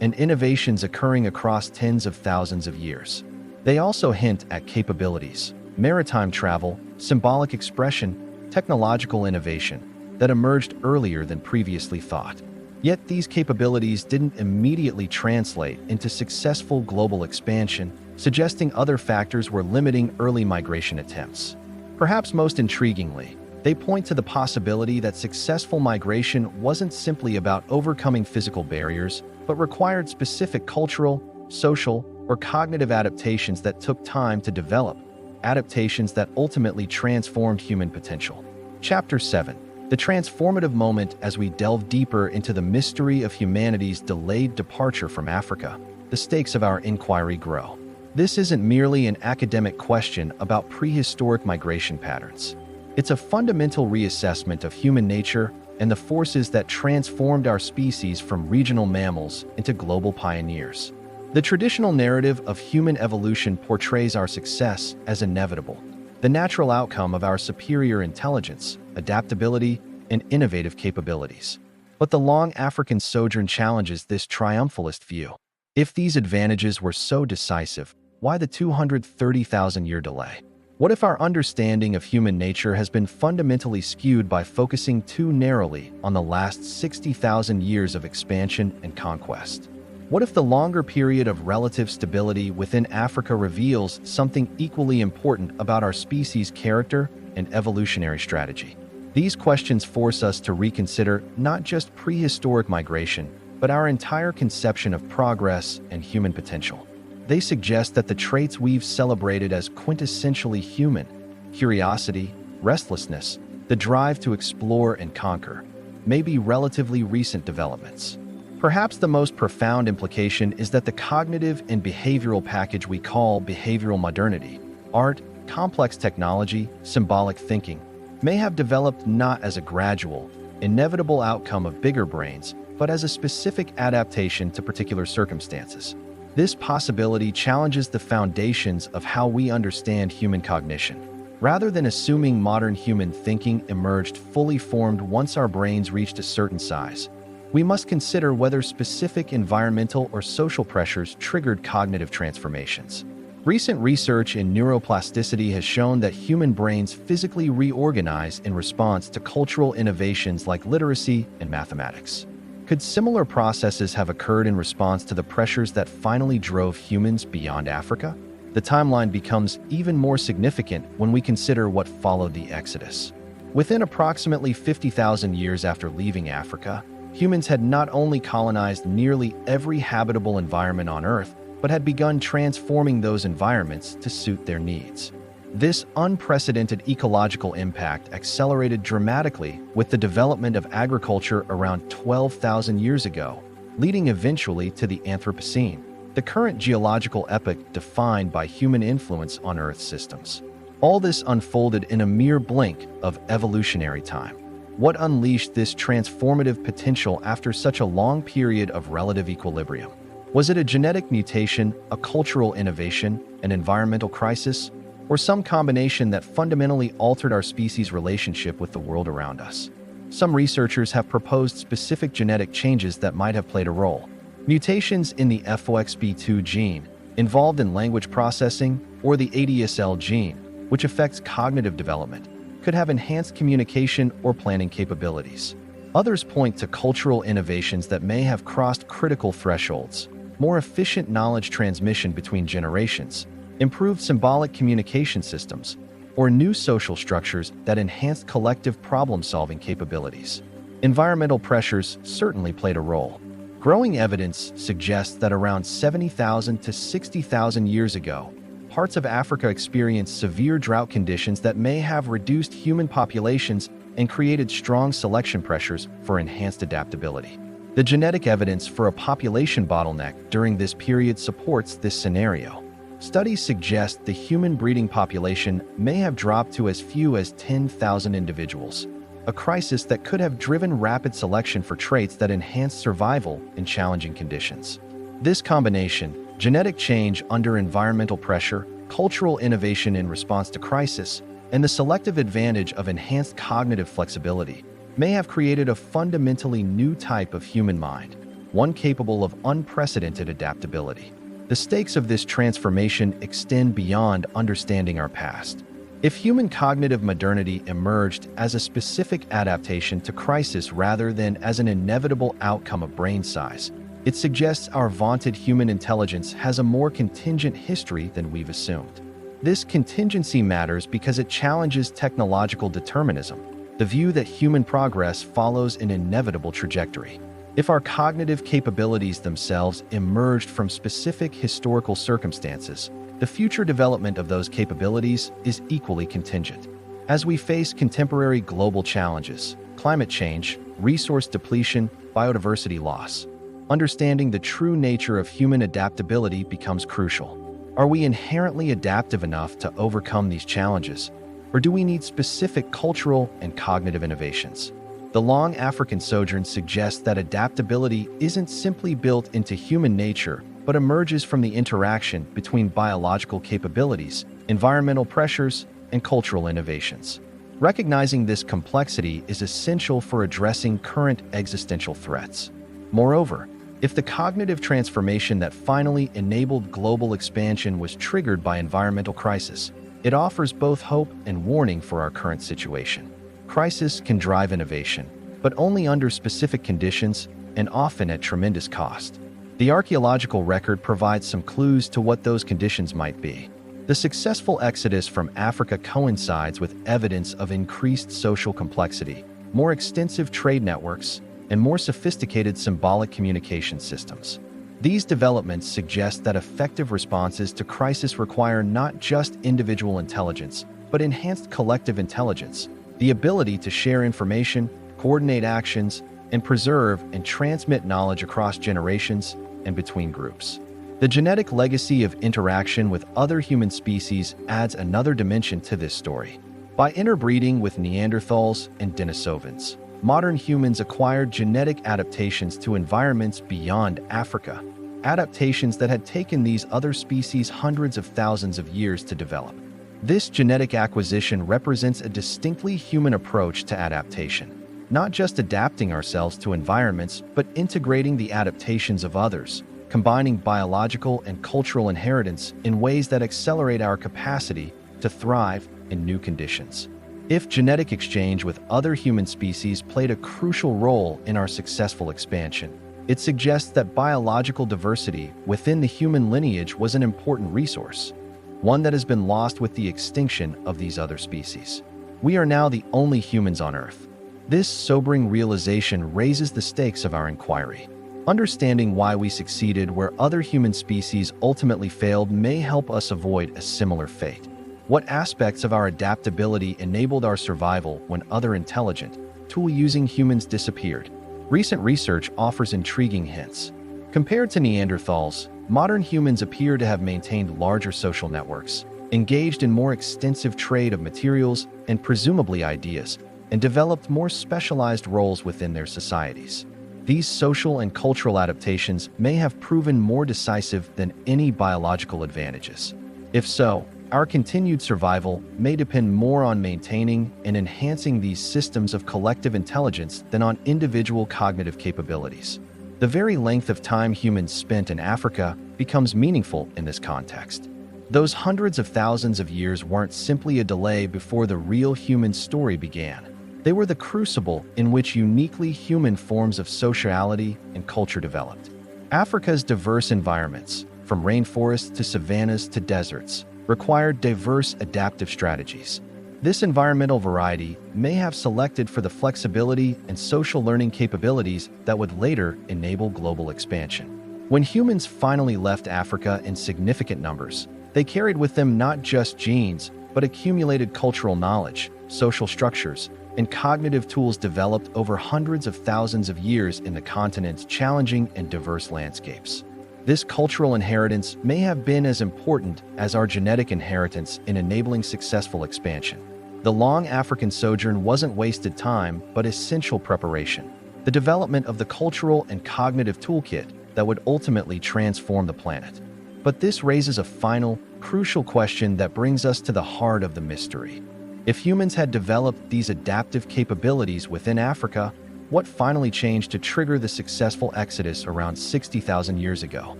and innovations occurring across tens of thousands of years. They also hint at capabilities, maritime travel, symbolic expression, technological innovation that emerged earlier than previously thought. Yet these capabilities didn't immediately translate into successful global expansion, suggesting other factors were limiting early migration attempts. Perhaps most intriguingly, they point to the possibility that successful migration wasn't simply about overcoming physical barriers, but required specific cultural, social, or cognitive adaptations that took time to develop, adaptations that ultimately transformed human potential. Chapter 7. The transformative moment. As we delve deeper into the mystery of humanity's delayed departure from Africa, the stakes of our inquiry grow. This isn't merely an academic question about prehistoric migration patterns. It's a fundamental reassessment of human nature and the forces that transformed our species from regional mammals into global pioneers. The traditional narrative of human evolution portrays our success as inevitable, the natural outcome of our superior intelligence, adaptability, and innovative capabilities. But the long African sojourn challenges this triumphalist view. If these advantages were so decisive, why the 230,000-year delay? What if our understanding of human nature has been fundamentally skewed by focusing too narrowly on the last 60,000 years of expansion and conquest? What if the longer period of relative stability within Africa reveals something equally important about our species' character and evolutionary strategy? These questions force us to reconsider not just prehistoric migration, but our entire conception of progress and human potential. They suggest that the traits we've celebrated as quintessentially human, curiosity, restlessness, the drive to explore and conquer, may be relatively recent developments. Perhaps the most profound implication is that the cognitive and behavioral package we call behavioral modernity, art, complex technology, symbolic thinking, may have developed not as a gradual, inevitable outcome of bigger brains, but as a specific adaptation to particular circumstances. This possibility challenges the foundations of how we understand human cognition. Rather than assuming modern human thinking emerged fully formed once our brains reached a certain size, we must consider whether specific environmental or social pressures triggered cognitive transformations. Recent research in neuroplasticity has shown that human brains physically reorganize in response to cultural innovations like literacy and mathematics. Could similar processes have occurred in response to the pressures that finally drove humans beyond Africa? The timeline becomes even more significant when we consider what followed the Exodus. Within approximately 50,000 years after leaving Africa, humans had not only colonized nearly every habitable environment on Earth, but had begun transforming those environments to suit their needs. This unprecedented ecological impact accelerated dramatically with the development of agriculture around 12,000 years ago, leading eventually to the Anthropocene, the current geological epoch defined by human influence on Earth's systems. All this unfolded in a mere blink of evolutionary time. What unleashed this transformative potential after such a long period of relative equilibrium? Was it a genetic mutation, a cultural innovation, an environmental crisis, or some combination that fundamentally altered our species' relationship with the world around us? Some researchers have proposed specific genetic changes that might have played a role. Mutations in the FOXP2 gene, involved in language processing, or the ADSL gene, which affects cognitive development, could have enhanced communication or planning capabilities. Others point to cultural innovations that may have crossed critical thresholds, more efficient knowledge transmission between generations, improved symbolic communication systems, or new social structures that enhanced collective problem-solving capabilities. Environmental pressures certainly played a role. Growing evidence suggests that around 70,000 to 60,000 years ago, parts of Africa experienced severe drought conditions that may have reduced human populations and created strong selection pressures for enhanced adaptability. The genetic evidence for a population bottleneck during this period supports this scenario. Studies suggest the human breeding population may have dropped to as few as 10,000 individuals, a crisis that could have driven rapid selection for traits that enhance survival in challenging conditions. This combination, genetic change under environmental pressure, cultural innovation in response to crisis, and the selective advantage of enhanced cognitive flexibility, may have created a fundamentally new type of human mind, one capable of unprecedented adaptability. The stakes of this transformation extend beyond understanding our past. If human cognitive modernity emerged as a specific adaptation to crisis rather than as an inevitable outcome of brain size, it suggests our vaunted human intelligence has a more contingent history than we've assumed. This contingency matters because it challenges technological determinism, the view that human progress follows an inevitable trajectory. If our cognitive capabilities themselves emerged from specific historical circumstances, the future development of those capabilities is equally contingent. As we face contemporary global challenges, climate change, resource depletion, biodiversity loss, understanding the true nature of human adaptability becomes crucial. Are we inherently adaptive enough to overcome these challenges, or do we need specific cultural and cognitive innovations? The long African sojourn suggests that adaptability isn't simply built into human nature, but emerges from the interaction between biological capabilities, environmental pressures, and cultural innovations. Recognizing this complexity is essential for addressing current existential threats. Moreover, if the cognitive transformation that finally enabled global expansion was triggered by environmental crisis, it offers both hope and warning for our current situation. Crisis can drive innovation, but only under specific conditions and often at tremendous cost. The archaeological record provides some clues to what those conditions might be. The successful exodus from Africa coincides with evidence of increased social complexity, more extensive trade networks, and more sophisticated symbolic communication systems. These developments suggest that effective responses to crisis require not just individual intelligence, but enhanced collective intelligence, the ability to share information, coordinate actions, and preserve and transmit knowledge across generations and between groups. The genetic legacy of interaction with other human species adds another dimension to this story. By interbreeding with Neanderthals and Denisovans, modern humans acquired genetic adaptations to environments beyond Africa, adaptations that had taken these other species hundreds of thousands of years to develop. This genetic acquisition represents a distinctly human approach to adaptation, not just adapting ourselves to environments, but integrating the adaptations of others, combining biological and cultural inheritance in ways that accelerate our capacity to thrive in new conditions. If genetic exchange with other human species played a crucial role in our successful expansion, it suggests that biological diversity within the human lineage was an important resource, one that has been lost with the extinction of these other species. We are now the only humans on Earth. This sobering realization raises the stakes of our inquiry. Understanding why we succeeded where other human species ultimately failed may help us avoid a similar fate. What aspects of our adaptability enabled our survival when other intelligent, tool-using humans disappeared? Recent research offers intriguing hints. Compared to Neanderthals, modern humans appear to have maintained larger social networks, engaged in more extensive trade of materials and presumably ideas, and developed more specialized roles within their societies. These social and cultural adaptations may have proven more decisive than any biological advantages. If so, our continued survival may depend more on maintaining and enhancing these systems of collective intelligence than on individual cognitive capabilities. The very length of time humans spent in Africa becomes meaningful in this context. Those hundreds of thousands of years weren't simply a delay before the real human story began. They were the crucible in which uniquely human forms of sociality and culture developed. Africa's diverse environments, from rainforests to savannas to deserts, required diverse adaptive strategies. This environmental variety may have selected for the flexibility and social learning capabilities that would later enable global expansion. When humans finally left Africa in significant numbers, they carried with them not just genes, but accumulated cultural knowledge, social structures, and cognitive tools developed over hundreds of thousands of years in the continent's challenging and diverse landscapes. This cultural inheritance may have been as important as our genetic inheritance in enabling successful expansion. The long African sojourn wasn't wasted time, but essential preparation, the development of the cultural and cognitive toolkit that would ultimately transform the planet. But this raises a final, crucial question that brings us to the heart of the mystery. If humans had developed these adaptive capabilities within Africa, what finally changed to trigger the successful exodus around 60,000 years ago?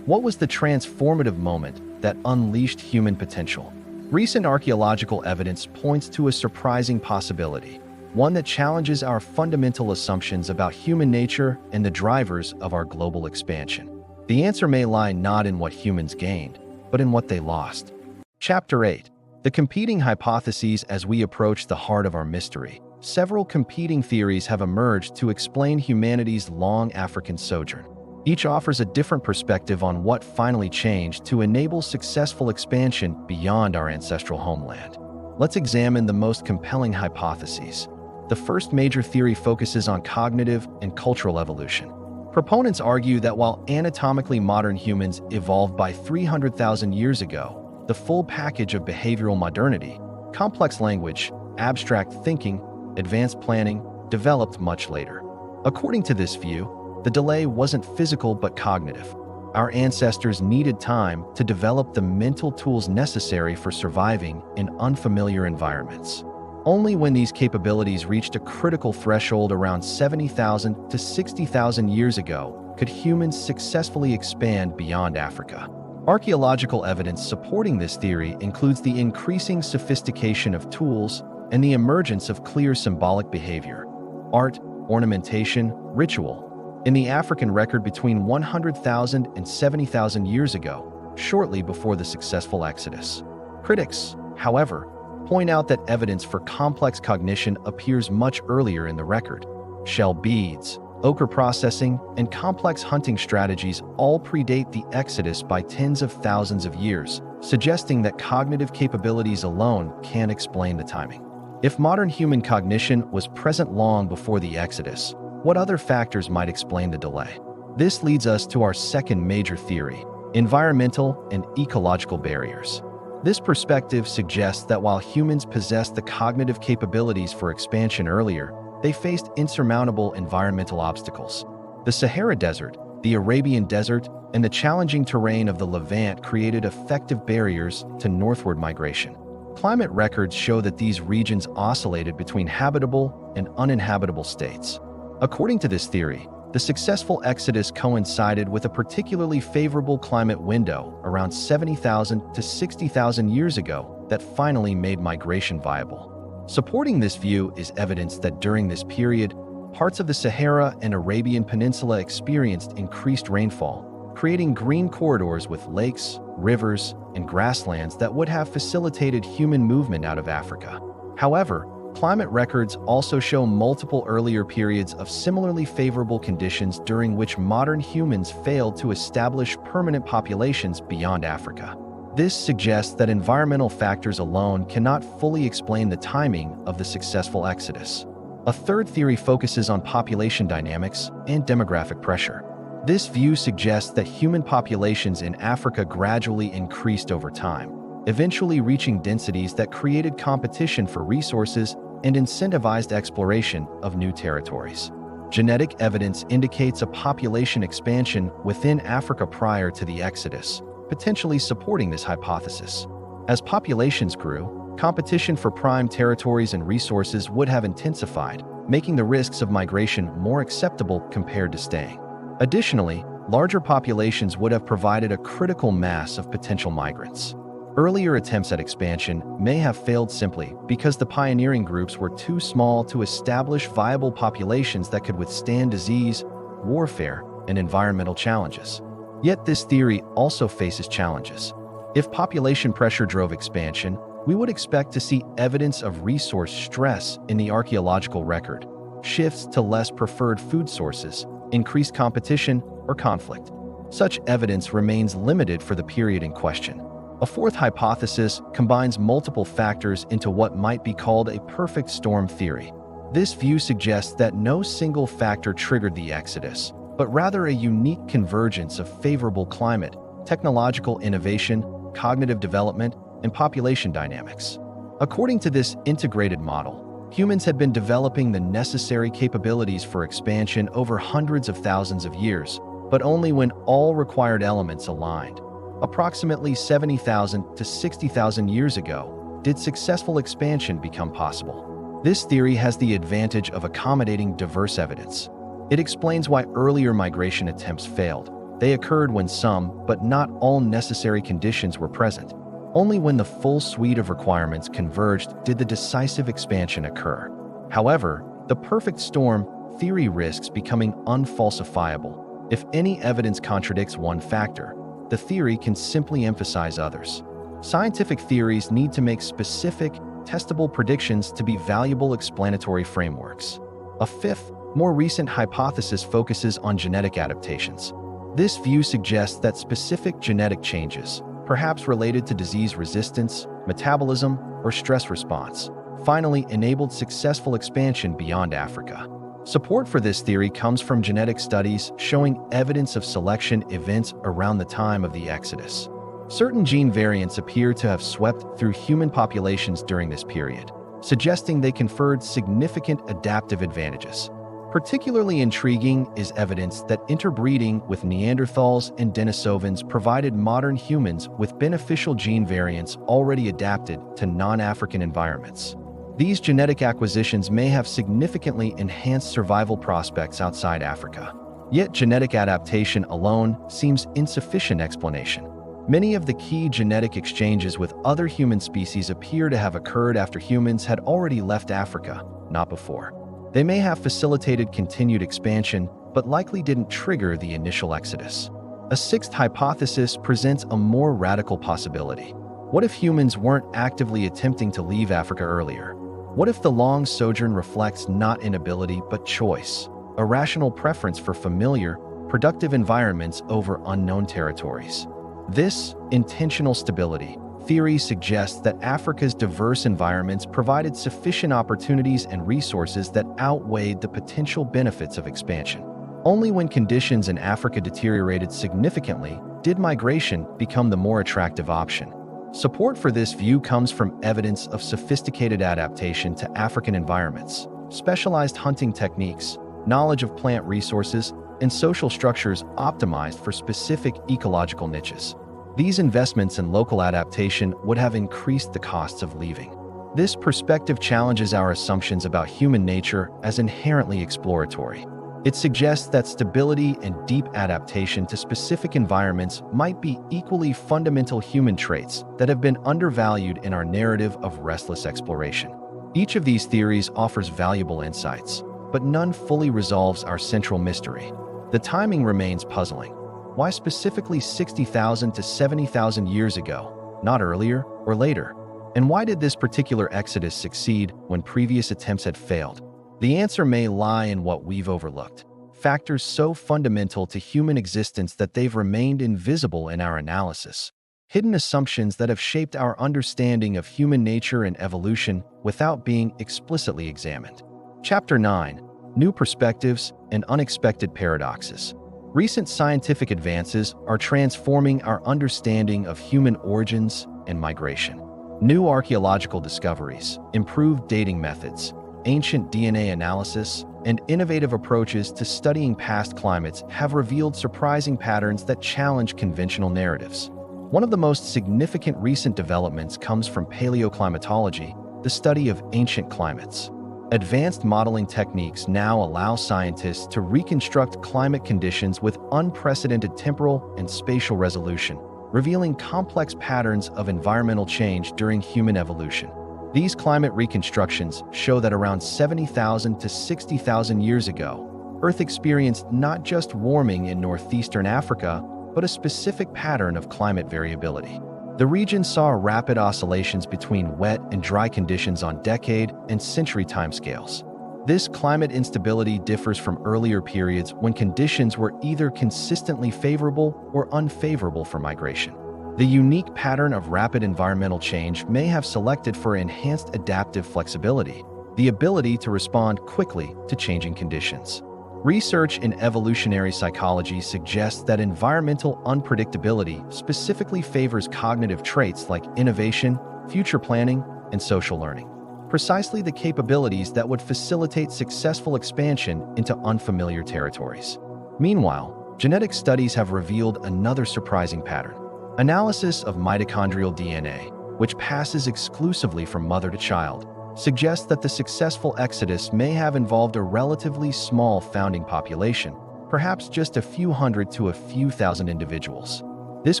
What was the transformative moment that unleashed human potential? Recent archaeological evidence points to a surprising possibility, one that challenges our fundamental assumptions about human nature and the drivers of our global expansion. The answer may lie not in what humans gained, but in what they lost. Chapter 8. The competing hypotheses. As we approach the heart of our mystery, several competing theories have emerged to explain humanity's long African sojourn. Each offers a different perspective on what finally changed to enable successful expansion beyond our ancestral homeland. Let's examine the most compelling hypotheses. The first major theory focuses on cognitive and cultural evolution. Proponents argue that while anatomically modern humans evolved by 300,000 years ago, the full package of behavioral modernity, complex language, abstract thinking, advanced planning, developed much later. According to this view, the delay wasn't physical but cognitive. Our ancestors needed time to develop the mental tools necessary for surviving in unfamiliar environments. Only when these capabilities reached a critical threshold around 70,000 to 60,000 years ago could humans successfully expand beyond Africa. Archaeological evidence supporting this theory includes the increasing sophistication of tools and the emergence of clear symbolic behavior, art, ornamentation, ritual, in the African record between 100,000 and 70,000 years ago, shortly before the successful exodus. Critics, however, point out that evidence for complex cognition appears much earlier in the record. Shell beads, ochre processing, and complex hunting strategies all predate the exodus by tens of thousands of years, suggesting that cognitive capabilities alone can't explain the timing. If modern human cognition was present long before the exodus, what other factors might explain the delay? This leads us to our second major theory: environmental and ecological barriers. This perspective suggests that while humans possessed the cognitive capabilities for expansion earlier, they faced insurmountable environmental obstacles. The Sahara Desert, the Arabian Desert, and the challenging terrain of the Levant created effective barriers to northward migration. Climate records show that these regions oscillated between habitable and uninhabitable states. According to this theory, the successful exodus coincided with a particularly favorable climate window around 70,000 to 60,000 years ago that finally made migration viable. Supporting this view is evidence that during this period, parts of the Sahara and Arabian Peninsula experienced increased rainfall, creating green corridors with lakes, rivers, and grasslands that would have facilitated human movement out of Africa. However, climate records also show multiple earlier periods of similarly favorable conditions during which modern humans failed to establish permanent populations beyond Africa. This suggests that environmental factors alone cannot fully explain the timing of the successful exodus. A third theory focuses on population dynamics and demographic pressure. This view suggests that human populations in Africa gradually increased over time, eventually reaching densities that created competition for resources and incentivized exploration of new territories. Genetic evidence indicates a population expansion within Africa prior to the exodus, potentially supporting this hypothesis. As populations grew, competition for prime territories and resources would have intensified, making the risks of migration more acceptable compared to staying. Additionally, larger populations would have provided a critical mass of potential migrants. Earlier attempts at expansion may have failed simply because the pioneering groups were too small to establish viable populations that could withstand disease, warfare, and environmental challenges. Yet this theory also faces challenges. If population pressure drove expansion, we would expect to see evidence of resource stress in the archaeological record, shifts to less preferred food sources, increased competition, or conflict. Such evidence remains limited for the period in question. A fourth hypothesis combines multiple factors into what might be called a perfect storm theory. This view suggests that no single factor triggered the exodus, but rather a unique convergence of favorable climate, technological innovation, cognitive development, and population dynamics. According to this integrated model, humans had been developing the necessary capabilities for expansion over hundreds of thousands of years, but only when all required elements aligned. Approximately 70,000 to 60,000 years ago, did successful expansion become possible. This theory has the advantage of accommodating diverse evidence. It explains why earlier migration attempts failed. They occurred when some, but not all necessary conditions were present. Only when the full suite of requirements converged did the decisive expansion occur. However, the perfect storm theory risks becoming unfalsifiable. If any evidence contradicts one factor, the theory can simply emphasize others. Scientific theories need to make specific, testable predictions to be valuable explanatory frameworks. A fifth, more recent hypothesis focuses on genetic adaptations. This view suggests that specific genetic changes, perhaps related to disease resistance, metabolism, or stress response, finally enabled successful expansion beyond Africa. Support for this theory comes from genetic studies showing evidence of selection events around the time of the exodus. Certain gene variants appear to have swept through human populations during this period, suggesting they conferred significant adaptive advantages. Particularly intriguing is evidence that interbreeding with Neanderthals and Denisovans provided modern humans with beneficial gene variants already adapted to non-African environments. These genetic acquisitions may have significantly enhanced survival prospects outside Africa. Yet genetic adaptation alone seems insufficient explanation. Many of the key genetic exchanges with other human species appear to have occurred after humans had already left Africa, not before. They may have facilitated continued expansion, but likely didn't trigger the initial exodus. A sixth hypothesis presents a more radical possibility. What if humans weren't actively attempting to leave Africa earlier? What if the long sojourn reflects not inability but choice, a rational preference for familiar, productive environments over unknown territories? This intentional stability theory suggests that Africa's diverse environments provided sufficient opportunities and resources that outweighed the potential benefits of expansion. Only when conditions in Africa deteriorated significantly did migration become the more attractive option. Support for this view comes from evidence of sophisticated adaptation to African environments, specialized hunting techniques, knowledge of plant resources, and social structures optimized for specific ecological niches. These investments in local adaptation would have increased the costs of leaving. This perspective challenges our assumptions about human nature as inherently exploratory. It suggests that stability and deep adaptation to specific environments might be equally fundamental human traits that have been undervalued in our narrative of restless exploration. Each of these theories offers valuable insights, but none fully resolves our central mystery. The timing remains puzzling. Why specifically 60,000 to 70,000 years ago, not earlier or later? And why did this particular exodus succeed when previous attempts had failed? The answer may lie in what we've overlooked, factors so fundamental to human existence that they've remained invisible in our analysis. hidden assumptions that have shaped our understanding of human nature and evolution without being explicitly examined. Chapter 9: New Perspectives and Unexpected Paradoxes. Recent scientific advances are transforming our understanding of human origins and migration. New archaeological discoveries, improved dating methods, ancient DNA analysis, and innovative approaches to studying past climates have revealed surprising patterns that challenge conventional narratives. One of the most significant recent developments comes from paleoclimatology, the study of ancient climates. Advanced modeling techniques now allow scientists to reconstruct climate conditions with unprecedented temporal and spatial resolution, revealing complex patterns of environmental change during human evolution. These climate reconstructions show that around 70,000 to 60,000 years ago, Earth experienced not just warming in northeastern Africa, but a specific pattern of climate variability. The region saw rapid oscillations between wet and dry conditions on decade and century timescales. This climate instability differs from earlier periods when conditions were either consistently favorable or unfavorable for migration. The unique pattern of rapid environmental change may have selected for enhanced adaptive flexibility, the ability to respond quickly to changing conditions. Research in evolutionary psychology suggests that environmental unpredictability specifically favors cognitive traits like innovation, future planning, and social learning, precisely the capabilities that would facilitate successful expansion into unfamiliar territories. Meanwhile, genetic studies have revealed another surprising pattern. Analysis of mitochondrial DNA, which passes exclusively from mother to child, suggests that the successful exodus may have involved a relatively small founding population, perhaps just a few hundred to a few thousand individuals. This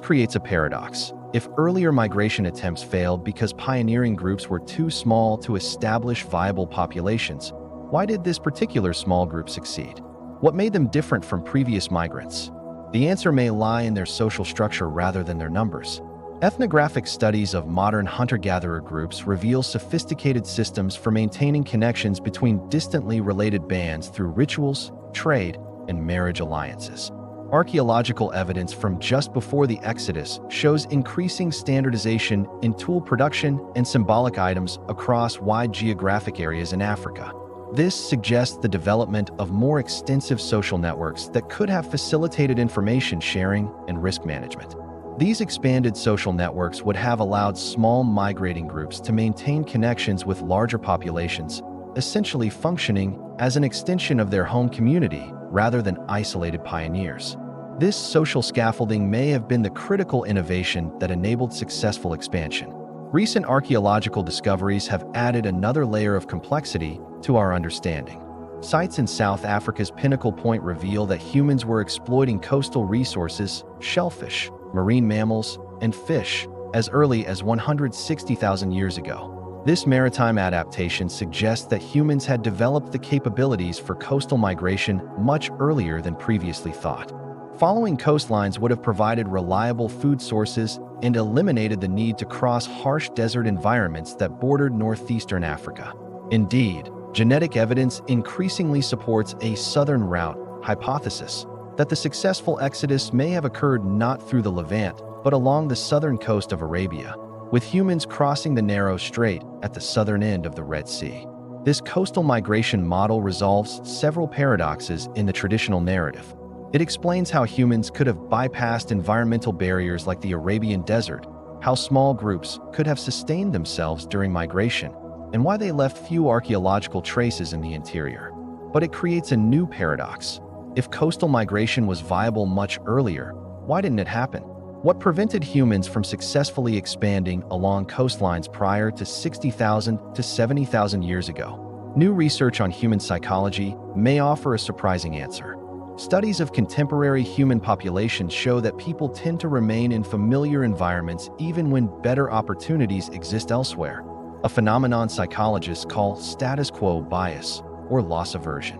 creates a paradox. If earlier migration attempts failed because pioneering groups were too small to establish viable populations, why did this particular small group succeed? What made them different from previous migrants? The answer may lie in their social structure rather than their numbers. Ethnographic studies of modern hunter-gatherer groups reveal sophisticated systems for maintaining connections between distantly related bands through rituals, trade, and marriage alliances. Archaeological evidence from just before the Exodus shows increasing standardization in tool production and symbolic items across wide geographic areas in Africa. This suggests the development of more extensive social networks that could have facilitated information sharing and risk management. These expanded social networks would have allowed small migrating groups to maintain connections with larger populations, essentially functioning as an extension of their home community rather than isolated pioneers. This social scaffolding may have been the critical innovation that enabled successful expansion. Recent archaeological discoveries have added another layer of complexity to our understanding. Sites in South Africa's Pinnacle Point reveal that humans were exploiting coastal resources, shellfish, marine mammals, and fish as early as 160,000 years ago. This maritime adaptation suggests that humans had developed the capabilities for coastal migration much earlier than previously thought. Following coastlines would have provided reliable food sources and eliminated the need to cross harsh desert environments that bordered northeastern Africa. Indeed, genetic evidence increasingly supports a southern route hypothesis that the successful exodus may have occurred not through the Levant, but along the southern coast of Arabia, with humans crossing the narrow strait at the southern end of the Red Sea. This coastal migration model resolves several paradoxes in the traditional narrative. It explains how humans could have bypassed environmental barriers like the Arabian Desert, how small groups could have sustained themselves during migration, and why they left few archaeological traces in the interior. But it creates a new paradox. If coastal migration was viable much earlier, why didn't it happen? What prevented humans from successfully expanding along coastlines prior to 60,000 to 70,000 years ago? New research on human psychology may offer a surprising answer. Studies of contemporary human populations show that people tend to remain in familiar environments even when better opportunities exist elsewhere, a phenomenon psychologists call status quo bias or loss aversion.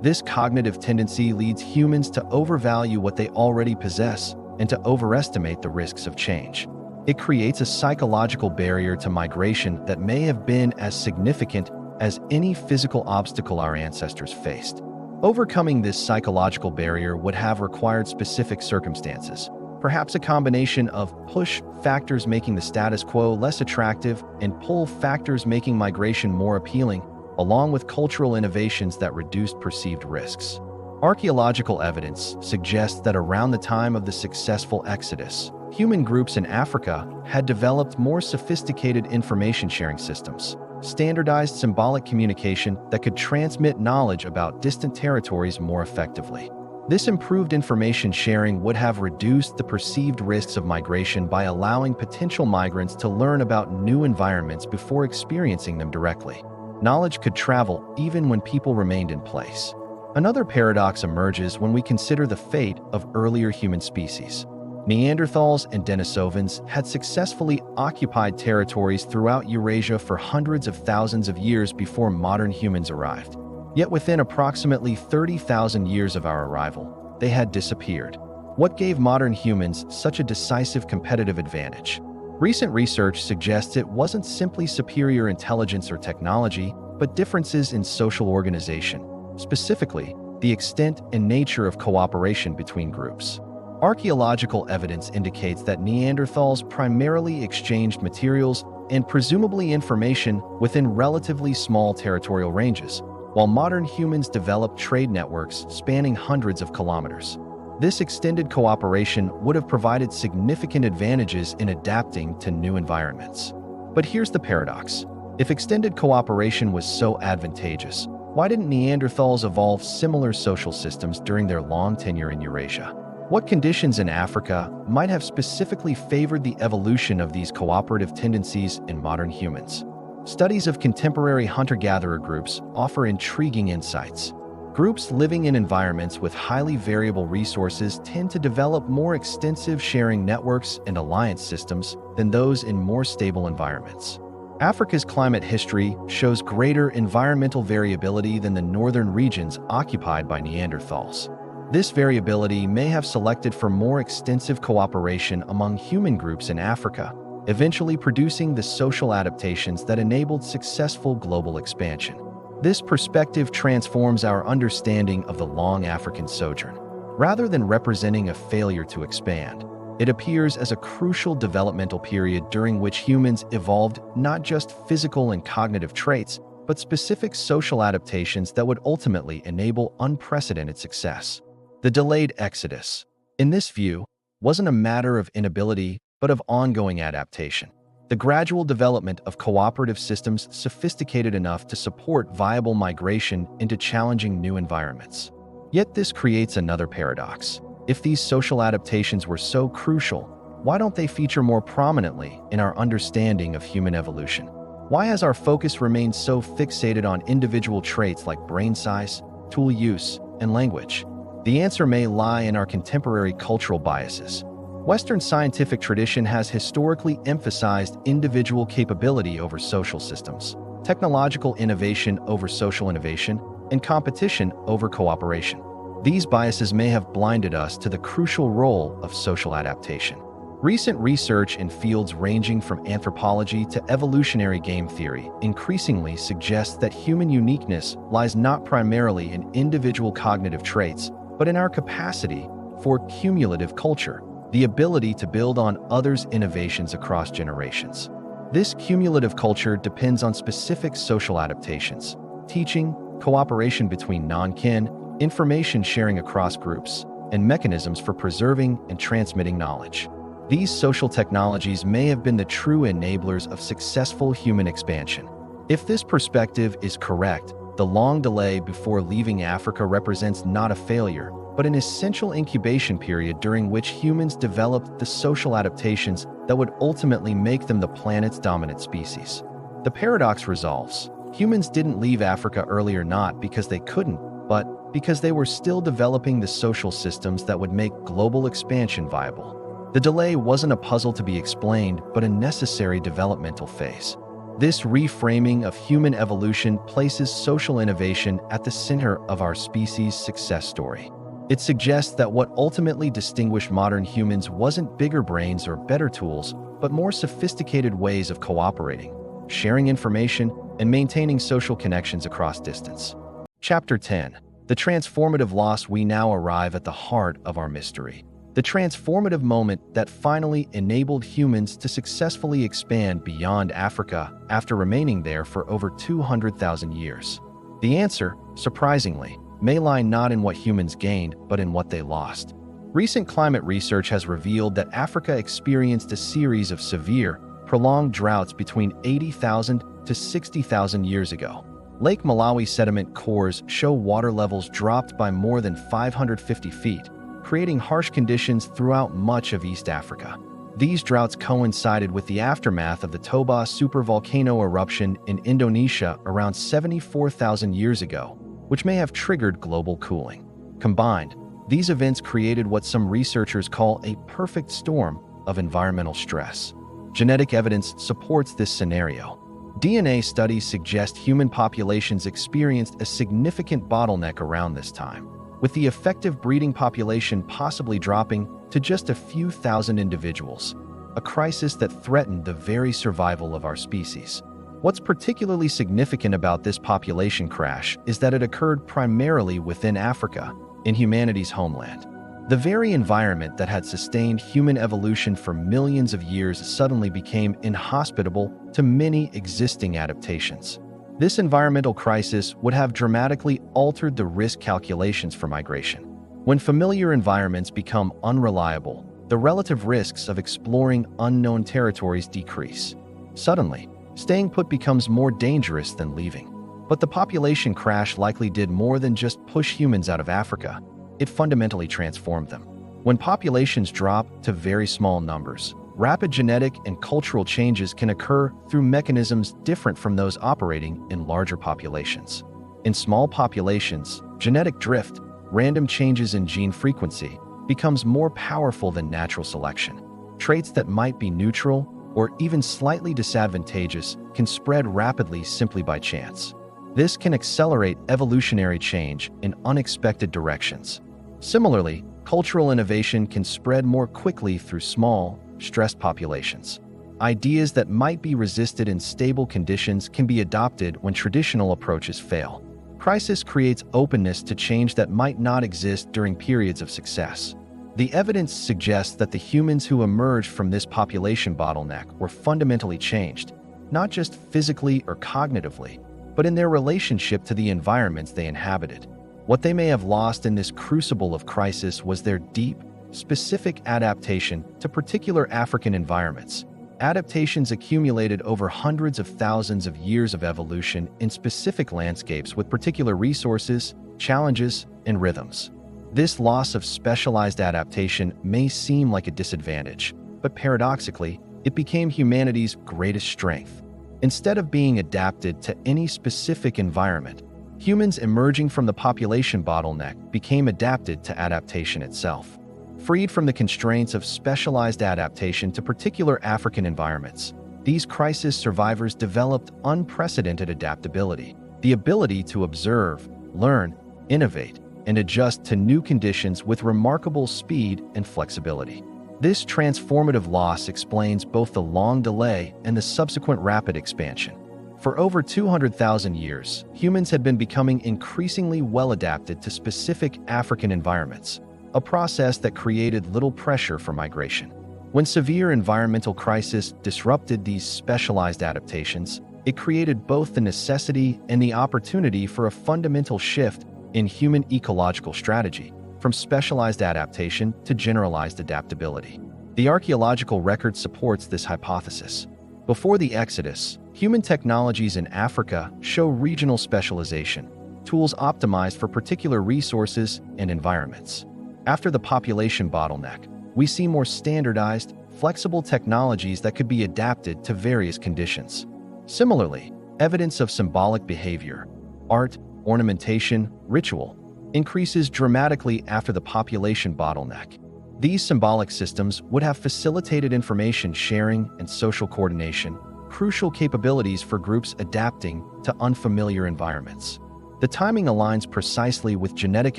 This cognitive tendency leads humans to overvalue what they already possess and to overestimate the risks of change. It creates a psychological barrier to migration that may have been as significant as any physical obstacle our ancestors faced. Overcoming this psychological barrier would have required specific circumstances. Perhaps a combination of push factors making the status quo less attractive and pull factors making migration more appealing, along with cultural innovations that reduced perceived risks. Archaeological evidence suggests that around the time of the successful exodus, human groups in Africa had developed more sophisticated information-sharing systems, standardized symbolic communication that could transmit knowledge about distant territories more effectively. This improved information sharing would have reduced the perceived risks of migration by allowing potential migrants to learn about new environments before experiencing them directly. Knowledge could travel even when people remained in place. Another paradox emerges when we consider the fate of earlier human species. Neanderthals and Denisovans had successfully occupied territories throughout Eurasia for hundreds of thousands of years before modern humans arrived. Yet within approximately 30,000 years of our arrival, they had disappeared. What gave modern humans such a decisive competitive advantage? Recent research suggests it wasn't simply superior intelligence or technology, but differences in social organization, specifically the extent and nature of cooperation between groups. Archaeological evidence indicates that Neanderthals primarily exchanged materials and presumably information within relatively small territorial ranges, while modern humans developed trade networks spanning hundreds of kilometers. This extended cooperation would have provided significant advantages in adapting to new environments. But here's the paradox. If extended cooperation was so advantageous, why didn't Neanderthals evolve similar social systems during their long tenure in Eurasia? What conditions in Africa might have specifically favored the evolution of these cooperative tendencies in modern humans? Studies of contemporary hunter-gatherer groups offer intriguing insights. Groups living in environments with highly variable resources tend to develop more extensive sharing networks and alliance systems than those in more stable environments. Africa's climate history shows greater environmental variability than the northern regions occupied by Neanderthals. This variability may have selected for more extensive cooperation among human groups in Africa, eventually producing the social adaptations that enabled successful global expansion. This perspective transforms our understanding of the long African sojourn. Rather than representing a failure to expand, it appears as a crucial developmental period during which humans evolved not just physical and cognitive traits, but specific social adaptations that would ultimately enable unprecedented success. The delayed exodus, in this view, wasn't a matter of inability, but of ongoing adaptation. The gradual development of cooperative systems sophisticated enough to support viable migration into challenging new environments. Yet this creates another paradox. If these social adaptations were so crucial, why don't they feature more prominently in our understanding of human evolution? Why has our focus remained so fixated on individual traits like brain size, tool use, and language? The answer may lie in our contemporary cultural biases. Western scientific tradition has historically emphasized individual capability over social systems, technological innovation over social innovation, and competition over cooperation. These biases may have blinded us to the crucial role of social adaptation. Recent research in fields ranging from anthropology to evolutionary game theory increasingly suggests that human uniqueness lies not primarily in individual cognitive traits, but in our capacity for cumulative culture, the ability to build on others' innovations across generations. This cumulative culture depends on specific social adaptations, teaching, cooperation between non-kin, information sharing across groups, and mechanisms for preserving and transmitting knowledge. These social technologies may have been the true enablers of successful human expansion. If this perspective is correct, the long delay before leaving Africa represents not a failure, but an essential incubation period during which humans developed the social adaptations that would ultimately make them the planet's dominant species. The paradox resolves. Humans didn't leave Africa earlier not because they couldn't, but because they were still developing the social systems that would make global expansion viable. The delay wasn't a puzzle to be explained, but a necessary developmental phase. This reframing of human evolution places social innovation at the center of our species' success story. It suggests that what ultimately distinguished modern humans wasn't bigger brains or better tools, but more sophisticated ways of cooperating, sharing information, and maintaining social connections across distance. Chapter 10. The transformative loss. We now arrive at the heart of our mystery. the transformative moment that finally enabled humans to successfully expand beyond Africa after remaining there for over 200,000 years? The answer, surprisingly, may lie not in what humans gained, but in what they lost. Recent climate research has revealed that Africa experienced a series of severe, prolonged droughts between 80,000 to 60,000 years ago. Lake Malawi sediment cores show water levels dropped by more than 550 feet, creating harsh conditions throughout much of East Africa. These droughts coincided with the aftermath of the Toba supervolcano eruption in Indonesia around 74,000 years ago, which may have triggered global cooling. Combined, these events created what some researchers call a perfect storm of environmental stress. Genetic evidence supports this scenario. DNA studies suggest human populations experienced a significant bottleneck around this time, with the effective breeding population possibly dropping to just a few thousand individuals, a crisis that threatened the very survival of our species. What's particularly significant about this population crash is that it occurred primarily within Africa, in humanity's homeland. The very environment that had sustained human evolution for millions of years suddenly became inhospitable to many existing adaptations. This environmental crisis would have dramatically altered the risk calculations for migration. When familiar environments become unreliable, the relative risks of exploring unknown territories decrease. Suddenly, staying put becomes more dangerous than leaving. But the population crash likely did more than just push humans out of Africa. It fundamentally transformed them. When populations drop to very small numbers, rapid genetic and cultural changes can occur through mechanisms different from those operating in larger populations. In small populations, genetic drift, random changes in gene frequency, becomes more powerful than natural selection. Traits that might be neutral or even slightly disadvantageous can spread rapidly simply by chance. This can accelerate evolutionary change in unexpected directions. Similarly, cultural innovation can spread more quickly through small, stressed populations. Ideas that might be resisted in stable conditions can be adopted when traditional approaches fail. Crisis creates openness to change that might not exist during periods of success. The evidence suggests that the humans who emerged from this population bottleneck were fundamentally changed, not just physically or cognitively, but in their relationship to the environments they inhabited. What they may have lost in this crucible of crisis was their deep, specific adaptation to particular African environments. Adaptations accumulated over hundreds of thousands of years of evolution in specific landscapes with particular resources, challenges, and rhythms. This loss of specialized adaptation may seem like a disadvantage, but paradoxically, it became humanity's greatest strength. Instead of being adapted to any specific environment, humans emerging from the population bottleneck became adapted to adaptation itself. Freed from the constraints of specialized adaptation to particular African environments, these crisis survivors developed unprecedented adaptability, the ability to observe, learn, innovate, and adjust to new conditions with remarkable speed and flexibility. This transformative loss explains both the long delay and the subsequent rapid expansion. For over 200,000 years, humans had been becoming increasingly well-adapted to specific African environments, a process that created little pressure for migration. When severe environmental crisis disrupted these specialized adaptations, it created both the necessity and the opportunity for a fundamental shift in human ecological strategy, from specialized adaptation to generalized adaptability. The archaeological record supports this hypothesis. Before the Exodus, human technologies in Africa show regional specialization, tools optimized for particular resources and environments. After the population bottleneck, we see more standardized, flexible technologies that could be adapted to various conditions. Similarly, evidence of symbolic behavior, art, ornamentation, ritual, increases dramatically after the population bottleneck. These symbolic systems would have facilitated information sharing and social coordination, crucial capabilities for groups adapting to unfamiliar environments. The timing aligns precisely with genetic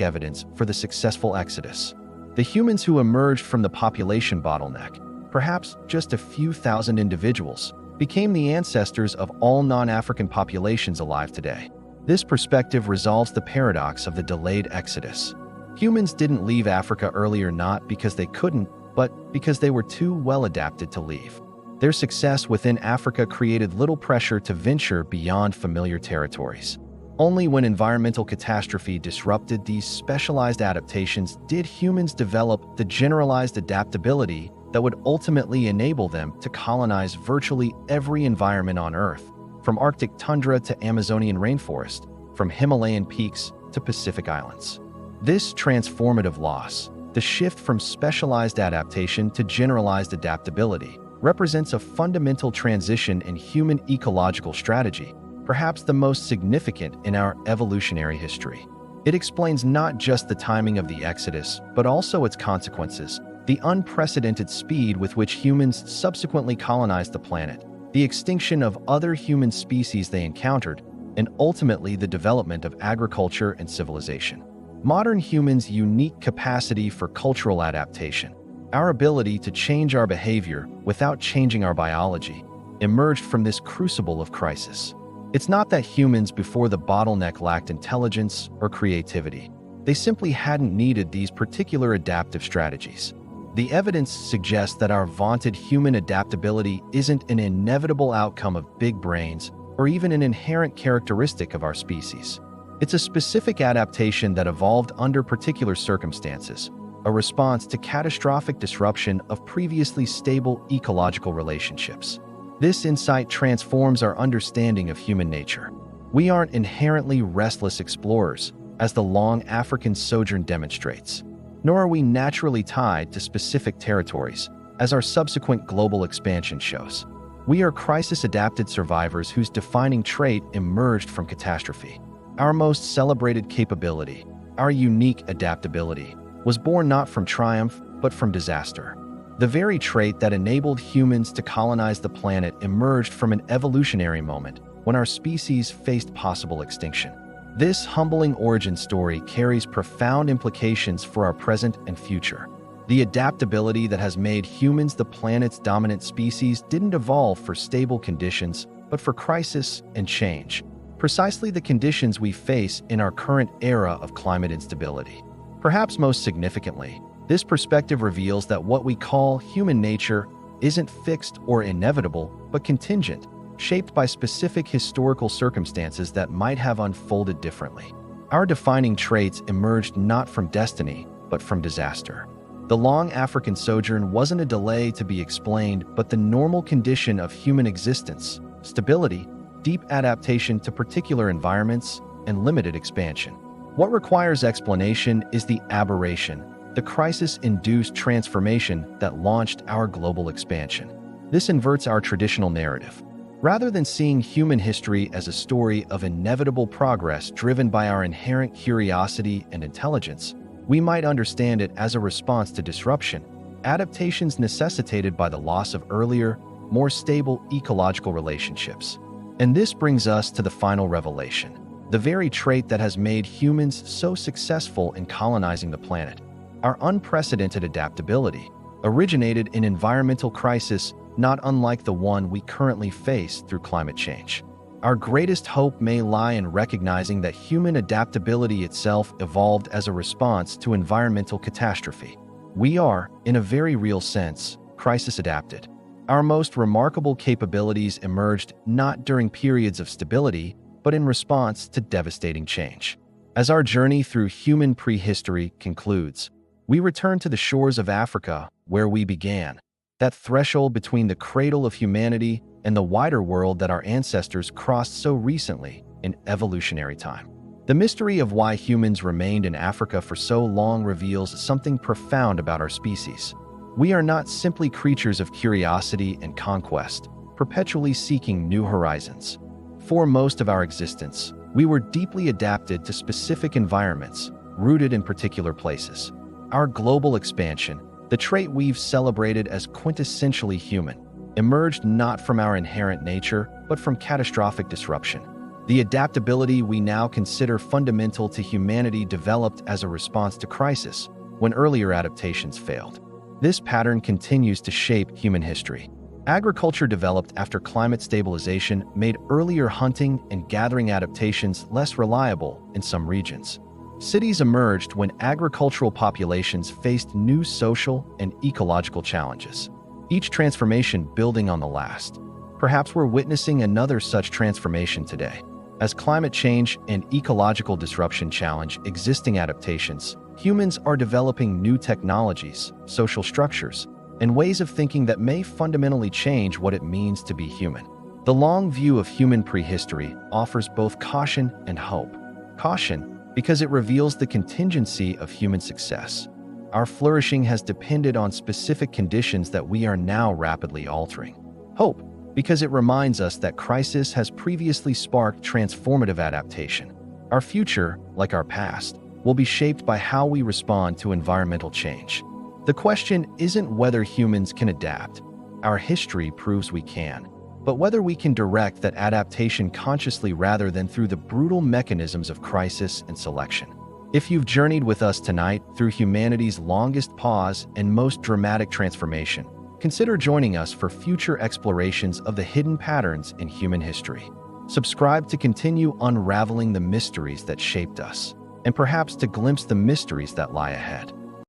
evidence for the successful exodus. The humans who emerged from the population bottleneck, perhaps just a few thousand individuals, became the ancestors of all non-African populations alive today. This perspective resolves the paradox of the delayed exodus. Humans didn't leave Africa earlier not because they couldn't, but because they were too well adapted to leave. Their success within Africa created little pressure to venture beyond familiar territories. Only when environmental catastrophe disrupted these specialized adaptations did humans develop the generalized adaptability that would ultimately enable them to colonize virtually every environment on Earth, from Arctic tundra to Amazonian rainforest, from Himalayan peaks to Pacific islands. This transformative loss, the shift from specialized adaptation to generalized adaptability, represents a fundamental transition in human ecological strategy, perhaps the most significant in our evolutionary history. It explains not just the timing of the exodus, but also its consequences, the unprecedented speed with which humans subsequently colonized the planet, the extinction of other human species they encountered, and ultimately the development of agriculture and civilization. Modern humans' unique capacity for cultural adaptation, our ability to change our behavior without changing our biology, emerged from this crucible of crisis. It's not that humans before the bottleneck lacked intelligence or creativity. They simply hadn't needed these particular adaptive strategies. The evidence suggests that our vaunted human adaptability isn't an inevitable outcome of big brains or even an inherent characteristic of our species. It's a specific adaptation that evolved under particular circumstances, a response to catastrophic disruption of previously stable ecological relationships. This insight transforms our understanding of human nature. We aren't inherently restless explorers, as the long African sojourn demonstrates, nor are we naturally tied to specific territories, as our subsequent global expansion shows. We are crisis-adapted survivors whose defining trait emerged from catastrophe. Our most celebrated capability, our unique adaptability, was born not from triumph, but from disaster. The very trait that enabled humans to colonize the planet emerged from an evolutionary moment when our species faced possible extinction. This humbling origin story carries profound implications for our present and future. The adaptability that has made humans the planet's dominant species didn't evolve for stable conditions, but for crisis and change, precisely the conditions we face in our current era of climate instability. Perhaps most significantly, this perspective reveals that what we call human nature isn't fixed or inevitable, but contingent, shaped by specific historical circumstances that might have unfolded differently. Our defining traits emerged not from destiny, but from disaster. The long African sojourn wasn't a delay to be explained, but the normal condition of human existence: stability, deep adaptation to particular environments, and limited expansion. What requires explanation is the aberration, the crisis-induced transformation that launched our global expansion. This inverts our traditional narrative. Rather than seeing human history as a story of inevitable progress driven by our inherent curiosity and intelligence, we might understand it as a response to disruption, adaptations necessitated by the loss of earlier, more stable ecological relationships. And this brings us to the final revelation, the very trait that has made humans so successful in colonizing the planet. Our unprecedented adaptability originated in environmental crisis not unlike the one we currently face through climate change. Our greatest hope may lie in recognizing that human adaptability itself evolved as a response to environmental catastrophe. We are, in a very real sense, crisis-adapted. Our most remarkable capabilities emerged not during periods of stability, but in response to devastating change. As our journey through human prehistory concludes, we return to the shores of Africa, where we began, that threshold between the cradle of humanity and the wider world that our ancestors crossed so recently in evolutionary time. The mystery of why humans remained in Africa for so long reveals something profound about our species. We are not simply creatures of curiosity and conquest, perpetually seeking new horizons. For most of our existence, we were deeply adapted to specific environments, rooted in particular places. Our global expansion, the trait we've celebrated as quintessentially human, emerged not from our inherent nature, but from catastrophic disruption. The adaptability we now consider fundamental to humanity developed as a response to crisis, when earlier adaptations failed. This pattern continues to shape human history. Agriculture developed after climate stabilization made earlier hunting and gathering adaptations less reliable in some regions. Cities emerged when agricultural populations faced new social and ecological challenges, each transformation building on the last. Perhaps we're witnessing another such transformation today. As climate change and ecological disruption challenge existing adaptations, humans are developing new technologies, social structures, and ways of thinking that may fundamentally change what it means to be human. The long view of human prehistory offers both caution and hope. Caution, because it reveals the contingency of human success. Our flourishing has depended on specific conditions that we are now rapidly altering. Hope, because it reminds us that crisis has previously sparked transformative adaptation. Our future, like our past, will be shaped by how we respond to environmental change. The question isn't whether humans can adapt. Our history proves we can, but whether we can direct that adaptation consciously rather than through the brutal mechanisms of crisis and selection. If you've journeyed with us tonight through humanity's longest pause and most dramatic transformation, consider joining us for future explorations of the hidden patterns in human history. Subscribe to continue unraveling the mysteries that shaped us, and perhaps to glimpse the mysteries that lie ahead.